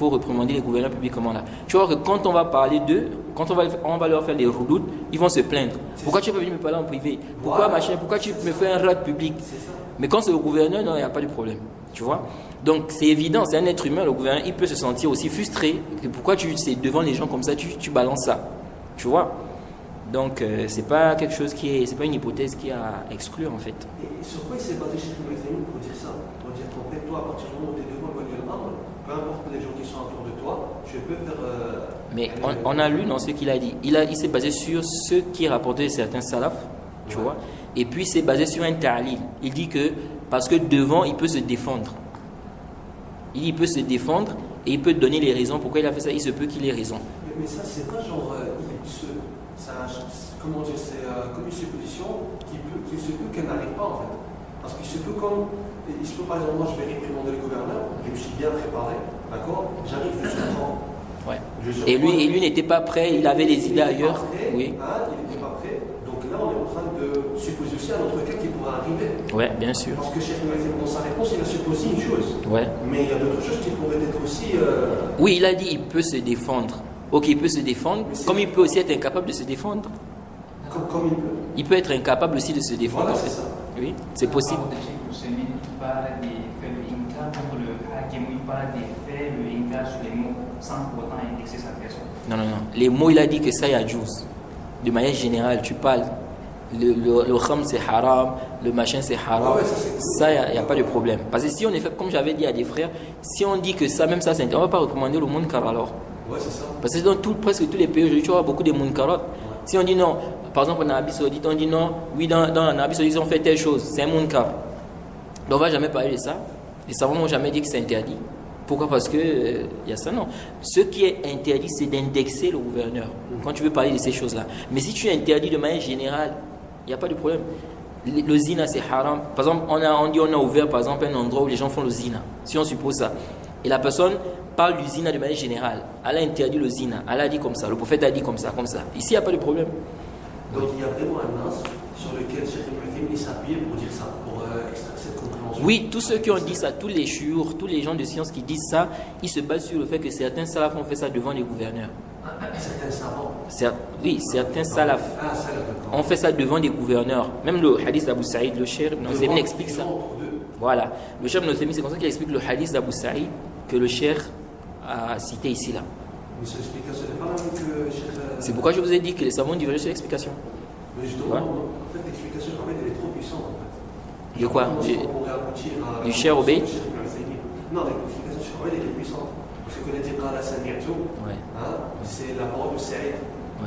réprimander les gouverneurs publiquement là. Tu vois que quand on va parler d'eux, quand on va leur faire des roudoutes, ils vont se plaindre. Pourquoi tu es venu me parler en privé? Pourquoi machin? Pourquoi tu me fais un rat public? Mais quand c'est le gouverneur, non, il n'y a pas de problème. Tu vois? Donc c'est évident, c'est un être humain, le gouverneur, il peut se sentir aussi frustré. Et pourquoi c'est devant les gens comme ça, tu balances ça? Tu vois? Donc c'est pas quelque chose c'est pas une hypothèse qui est à exclure en fait. Et sur quoi il s'est basé chez Ibn pour dire ça? Pour dire qu'en fait, toi, à partir du moment où tu es devant le wali al-amr, peu importe les gens qui sont autour de toi, tu peux faire. Mais on a lu dans ce qu'il a dit. Il s'est basé sur ce qui est rapporté de certains salafs, tu vois. Et puis il s'est basé sur un ta'lil. Il dit que parce que devant, il peut se défendre. Il peut se défendre et il peut donner les raisons pourquoi il a fait ça. Il se peut qu'il ait raison. Mais ça, c'est pas genre. Comment dire, c'est comme une supposition qui se peut qu'elle n'arrive pas en fait. Parce qu'il se peut comme. Il se peut par exemple, moi je vais réprimander le gouverneur, je me suis bien préparé, d'accord? J'arrive, je surprends. Ouais. Et lui n'était pas prêt, il avait des idées ailleurs. Oui. Hein, il n'était pas prêt. Donc là, on est en train de supposer aussi un autre cas qui pourrait arriver. Ouais, bien sûr. Parce que Cheikh Mouazzin, dans sa réponse, il a supposé une chose. Ouais. Mais il y a d'autres choses qui pourraient être aussi. Oui, il a dit il peut se défendre. Ok, il peut se défendre, comme il peut aussi être incapable de se défendre. Comme il peut. Il peut être incapable aussi de se défendre. Voilà, c'est ça. Oui, c'est possible. Il parle des faits, le incar contre le hakim, il parle des faits, le incar sur les mots, sans pour autant indexer sa personne. Non. Les mots, il a dit que ça, il y a juz. De manière générale, tu parles. Le kham, c'est haram, le machin, c'est haram. Ouais, ça, il n'y a pas de problème. Parce que si on est fait, comme j'avais dit à des frères, si on dit que ça, même ça, c'est interdit, on ne va pas recommander le munkar alors. Ouais, c'est ça. Parce que dans presque tous les pays aujourd'hui, tu vois beaucoup de munkarot. Si on dit non, par exemple en Arabie Saoudite, on dit non, oui, dans l'Arabie Saoudite, ils ont fait telle chose, c'est un munkar. Donc on ne va jamais parler de ça. Les savants n'ont jamais dit que c'est interdit. Pourquoi? Parce que il y a ça, non. Ce qui est interdit, c'est d'indexer le gouverneur. Quand tu veux parler de ces choses-là. Mais si tu interdis de manière générale, il n'y a pas de problème. Le zina, c'est haram. Par exemple, on a ouvert par exemple un endroit où les gens font le zina. Si on suppose ça. Et la personne parle du zina de manière générale. Elle a interdit le zina. Elle a dit comme ça. Le prophète a dit comme ça, comme ça. Ici, il n'y a pas de problème. Donc il y a vraiment un nas sur lequel Cheikh Ibn s'appuie pour dire ça, pour extraire cette compréhension. Oui, tous ceux qui ont dit ça, tous les chouurs, tous les gens de science qui disent ça, ils se basent sur le fait que certains salafs ont fait ça devant les gouverneurs. Certains savants. Oui, certains salafs ont fait ça devant des gouverneurs. Même le hadith d'Abu Saïd, le Cheikh Ibn Uthaymin explique ça. Voilà. Le Cheikh Ibn Uthaymin, c'est comme ça qu'il explique le hadith d'Abu Saïd que le Cheikh a cité ici là. Mais cette explication n'est pas la même que Cheikh. C'est pourquoi je vous ai dit que les savants divergent sur l'explication. Mais justement, en fait, l'explication elle est trop puissante en fait. De quoi? Du Cheikh Obeid? Non, l'explication Cheikh Obeid est puissante. Parce que dit Qala Sami'tu, c'est la parole de Saïd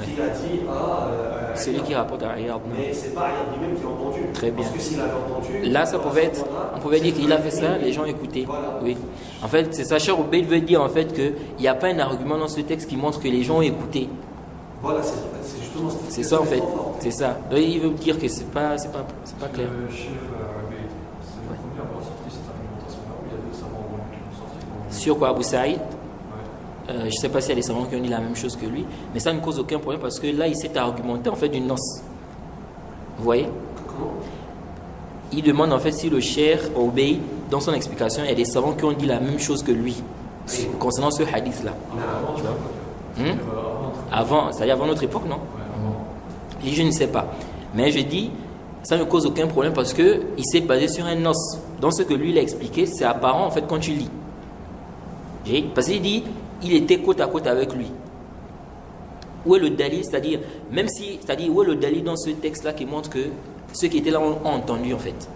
qui a dit à. Celui qui rapporte à Ayad. Mais c'est pas Ayad lui-même qui a entendu. Très bien. Parce que s'il avait entendu. Là, ça pouvait être. On pouvait dire qu'il a fait ça, les gens écoutaient. Voilà. Oui. En fait, c'est ça. Cheikh Obeid veut dire en fait qu'il n'y a pas un argument dans ce texte qui montre que les gens ont écouté. Voilà, c'est justement. C'est ça en fait. C'est ça. Donc il veut dire que c'est pas clair. Le chef Obeid, c'est la première fois sorti cette argumentation-là où il y a deux savants qui l'ont sorti. Sur quoi, Abu Saïd? Je ne sais pas s'il y a des savants qui ont dit la même chose que lui, mais ça ne cause aucun problème parce que là, il s'est argumenté en fait d'une noce. Vous voyez? Comment? Il demande en fait si le Cheikh Obeid, dans son explication, il y a des savants qui ont dit la même chose que lui concernant ce hadith-là. Tu vois? Avant, c'est-à-dire avant notre époque, non? Je ne sais pas. Mais je dis, ça ne cause aucun problème parce qu'il s'est basé sur un noce. Dans ce que lui il a expliqué, c'est apparent en fait quand tu lis. Parce qu'il dit, il était côte à côte avec lui. Où est le dalil? C'est-à-dire, où est le dalil dans ce texte-là qui montre que ceux qui étaient là ont entendu en fait?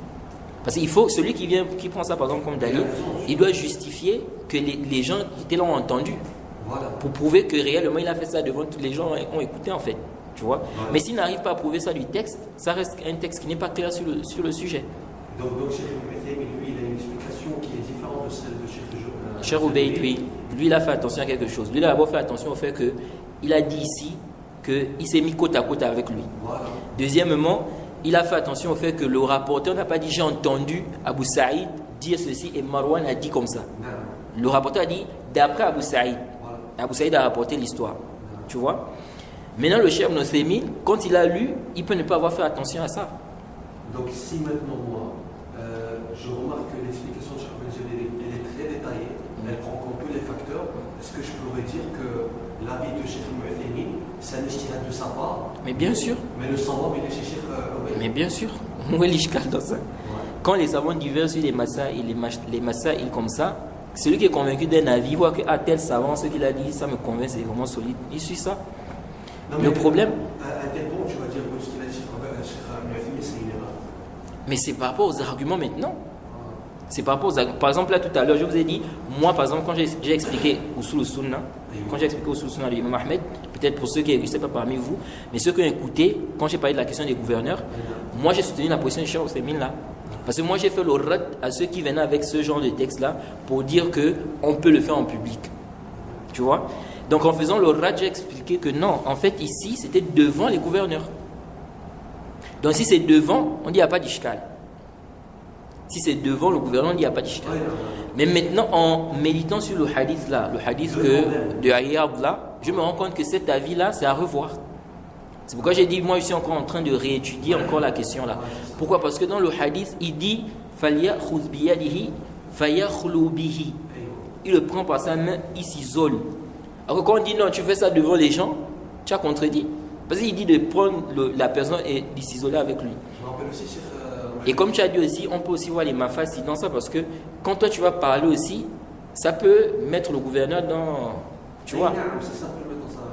Parce qu'il faut, celui qui prend ça par exemple comme dalil, il doit justifier que les gens qui étaient là ont entendu. Voilà. Pour prouver que réellement il a fait ça devant tous les gens ont écouté en fait. Tu vois? Voilà. Mais s'il n'arrive pas à prouver ça du texte, ça reste un texte qui n'est pas clair sur le sujet. Donc Cheikh Ibn lui, il a une explication qui est différente de celle de Cheikh Obeid, oui. Lui, il a fait attention à quelque chose. Lui, il a d'abord fait attention au fait qu'il a dit ici qu'il s'est mis côte à côte avec lui. Voilà. Deuxièmement, il a fait attention au fait que le rapporteur n'a pas dit j'ai entendu Abu Saïd dire ceci et Marwan a dit comme ça. Non. Le rapporteur a dit d'après Abu Saïd. Voilà. Abu Saïd a rapporté l'histoire. Non. Tu vois? Maintenant, le Cheikh Ibn Uthaymin, quand il a lu, il peut ne pas avoir fait attention à ça. Donc, si maintenant moi, je remarque que l'explication de Cheikh Al-Jalili, elle est très détaillée, elle prend en compte tous les facteurs. Est-ce que je pourrais dire que l'avis de Cheikh Al-Mu'athini, c'est un ijtihad de sa part, Mais bien sûr, mais le sawab, il est chez Cheikh Al-Mu'athini? mais bien sûr. Où est l'ishkal dans ça? Quand les savants divergent sur les masaïl comme ça, celui qui est convaincu d'un avis voit que tel savant, ce qu'il a dit, ça me convainc, c'est vraiment solide. Il suit ça. Non, Le problème, à tel point, tu vas dire que ce qu'il a dit Cheikh Al-Mu'athini, c'est une erreur. mais c'est par rapport aux arguments maintenant. C'est par rapport aux arguments. Par exemple, là tout à l'heure, je vous ai dit, moi par exemple, quand j'ai expliqué Usul Sunna, quand j'ai expliqué Usul Sunna de l'imam Ahmed, peut-être pour ceux qui ne sais pas parmi vous, mais ceux qui ont écouté, quand j'ai parlé de la question des gouverneurs, moi j'ai soutenu la position de Cheikh Ousseymine là. Parce que moi j'ai fait le rad à ceux qui venaient avec ce genre de texte là pour dire qu'on peut le faire en public. Tu vois? Donc en faisant le rad, j'ai expliqué que non, en fait ici c'était devant les gouverneurs. Donc si c'est devant, on dit il n'y a pas d'ishkal. Si c'est devant le gouvernement, on dit il n'y a pas d'ishkal. Mais maintenant en méditant sur le hadith là, le hadith de Ayyab là, je me rends compte que cet avis là c'est à revoir. C'est pourquoi j'ai dit, moi je suis encore en train de réétudier encore la question là. Pourquoi? Parce que dans le hadith, il dit فَلْيَأْخُذْ بِيَدِهِ فَيَخْلُو بِهِ. Il le prend par sa main, il s'isole. Alors quand on dit non, tu fais ça devant les gens, tu as contredit. Parce qu'il dit de prendre la personne et de s'isoler avec lui. Je me rappelle aussi, Cheikh Et comme tu as dit aussi, on peut aussi voir les mafasis dans ça parce que quand toi tu vas parler aussi, ça peut mettre le gouverneur dans... Tu vois? C'est ça, peut le mettre dans un.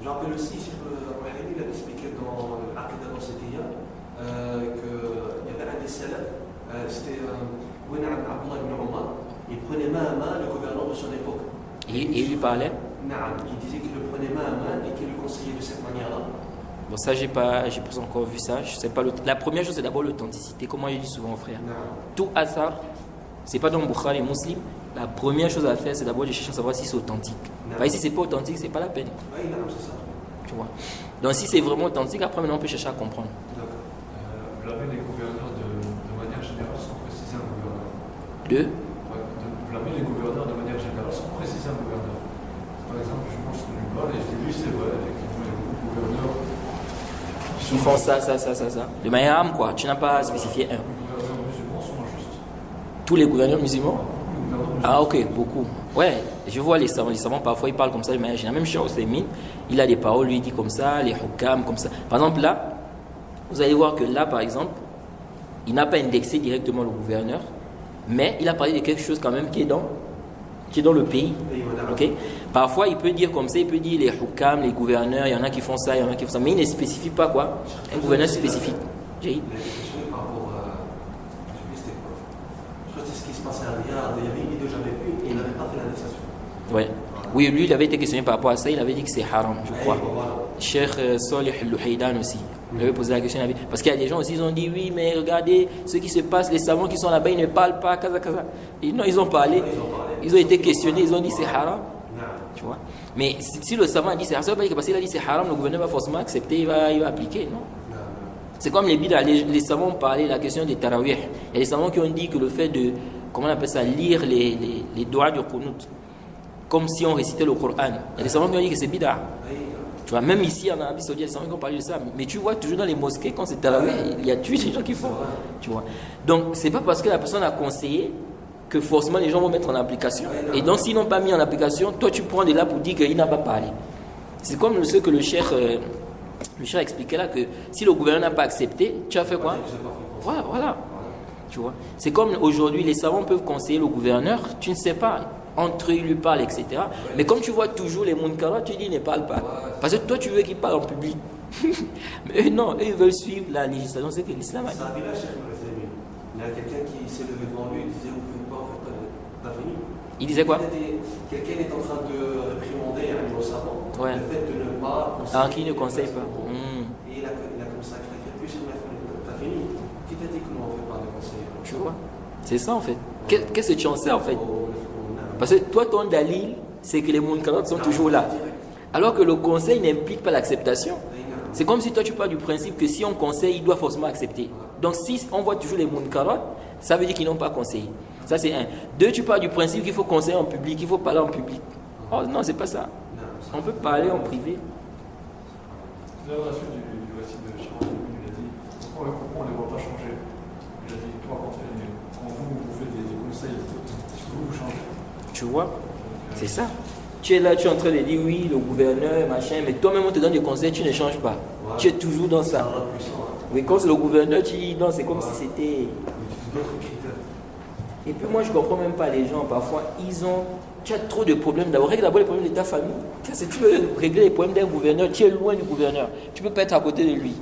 Je me rappelle aussi, Cheikh Al-Mu'athini, il avait expliqué dans l'Aqida al-Wasitiyya qu'il y avait un des salafs, c'était Abdullah ibn Umar, il prenait main à main le gouverneur de son époque. Et il lui parlait. Il disait qu'il le prenait main à main et qu'il le conseillait de cette manière-là. Bon, ça, j'ai pas encore vu ça. Je sais pas. La première chose, c'est d'abord l'authenticité. Comme moi, je dis souvent, frère. Tout hasard, c'est pas dans Bukhari et Muslim. La première chose à faire, c'est d'abord de chercher à savoir si c'est authentique. Parce que si c'est pas authentique, c'est pas la peine. Oui, c'est ça. Tu vois. Donc, si c'est vraiment authentique, après, maintenant, on peut chercher à comprendre. Blâmer les gouverneurs de manière générale sans préciser un gouverneur. De Blâmer les gouverneurs de manière générale sans préciser un gouverneur. Par exemple, je pense que je lui parle et je dis oui, c'est vrai, effectivement, il y a beaucoup de gouverneurs qui font ça. De manière âme, quoi. Tu n'as pas spécifié un. Les gouverneurs musulmans sont injustes. Tous les gouverneurs musulmans? Les gouverneurs musulmans. Ah, ok, beaucoup. Ouais, je vois les savants. Les savants, parfois, ils parlent comme ça de manière générale. Même Cheikh Ousseymine, il a des paroles, lui, il dit comme ça, les hukam, comme ça. Par exemple, là, vous allez voir que là, par exemple, il n'a pas indexé directement le gouverneur, mais il a parlé de quelque chose quand même qui est dans le pays. Okay? Parfois, il peut dire comme ça, il peut dire les hukam, les gouverneurs, il y en a qui font ça, il y en a qui font ça, mais il ne spécifie pas quoi. Un gouverneur spécifique. Il a été questionné par rapport à. Je sais plus c'était quoi. Je crois que c'est ce qui se passait à Riyad. Il y avait une vidéo que j'avais vue et il n'avait pas fait l'indexation. Ouais. Oui, lui, il avait été questionné par rapport à ça, il avait dit que c'est haram, je crois. Voilà. Cheikh Salih Al-Luhaydan aussi. Il avait posé la question. Parce qu'il y a des gens aussi, ils ont dit oui, mais regardez ce qui se passe, les savants qui sont là-bas, ils ne parlent pas, kaza. Et non, ils ont parlé. Ils ont été questionnés, ils ont dit c'est haram. Tu vois. Mais si le savant a dit c'est haram, ça veut pas dire que parce qu'il a dit c'est haram, le gouverneur va forcément accepter, il va appliquer, non. C'est comme les bid'a, les savants ont parlé de la question des tarawih. Il y a des savants qui ont dit que le fait de, comment on appelle ça, lire les doigts du qunut, comme si on récitait le Coran. Il y a des savants qui ont dit que c'est bid'a. Tu vois, même ici en Arabie Saoudite, il y a des savants qui ont parlé de ça. Mais tu vois, toujours dans les mosquées, quand c'est tarawih, il y a toujours des gens qui font. Tu vois. Donc, c'est pas parce que la personne a conseillé que forcément les gens vont mettre en application. Et donc, s'ils n'ont pas mis en application, toi, tu prends de là pour dire qu'il n'a pas parlé. C'est comme ce que le cheikh expliquait là, que si le gouvernement n'a pas accepté, tu as fait quoi? Voilà. Tu vois. C'est comme aujourd'hui, les savants peuvent conseiller le gouverneur, tu ne sais pas, entre eux, ils lui parlent, etc. Mais comme tu vois toujours les munkarat, tu dis, ne parle pas. Parce que toi, tu veux qu'ils parlent en public. Mais eux, non, eux, ils veulent suivre la législation, c'est que l'islam a dit. Ça arrive là, Cheikh Al-Mu'athini. Il y a quelqu'un qui s'est levé devant lui et disait vous faites pas, t'as fini. Il disait quoi? Quelqu'un est en train de réprimander un niveau savant. Ouais. Le fait de ne pas conseiller. Ah, qui ne conseille pas. Et il a consacré. Puis Cheikh Al-Mu'athini, t'as fini. Qui t'a dit que nous on ne fait pas de conseil? Tu vois. C'est ça en fait. Qu'est-ce que tu en sais en fait? Parce que toi, ton dalil, c'est que les munkarat sont toujours là. Alors que le conseil n'implique pas l'acceptation. C'est comme si toi, tu pars du principe que si on conseille, il doit forcément accepter. Donc, si on voit toujours les munkarat, ça veut dire qu'ils n'ont pas conseillé. Ça, c'est un. Deux, tu pars du principe qu'il faut conseiller en public, qu'il faut parler en public. Oh non, c'est pas ça. On peut parler en privé. C'est la suite du récit de Cheikh Al-Mu'athini, il a dit pourquoi on ne les voit pas changer? Il a dit toi, quand tu fais une Tu vois? C'est ça. Tu es là, tu es en train de dire oui, le gouverneur, machin, mais toi-même on te donne des conseils, tu ne changes pas. Ouais. Tu es toujours dans Ça ça. rend puissant. Hein. Oui, quand c'est le gouverneur, tu dis non, c'est comme Ouais. si c'était. On utilise d'autres critères. Et puis moi je comprends même pas les gens, parfois ils ont. Tu as trop de problèmes. D'abord, règle d'abord les problèmes de ta famille. Si tu veux régler les problèmes d'un gouverneur, tu es loin du gouverneur. Tu ne peux pas être à côté de lui.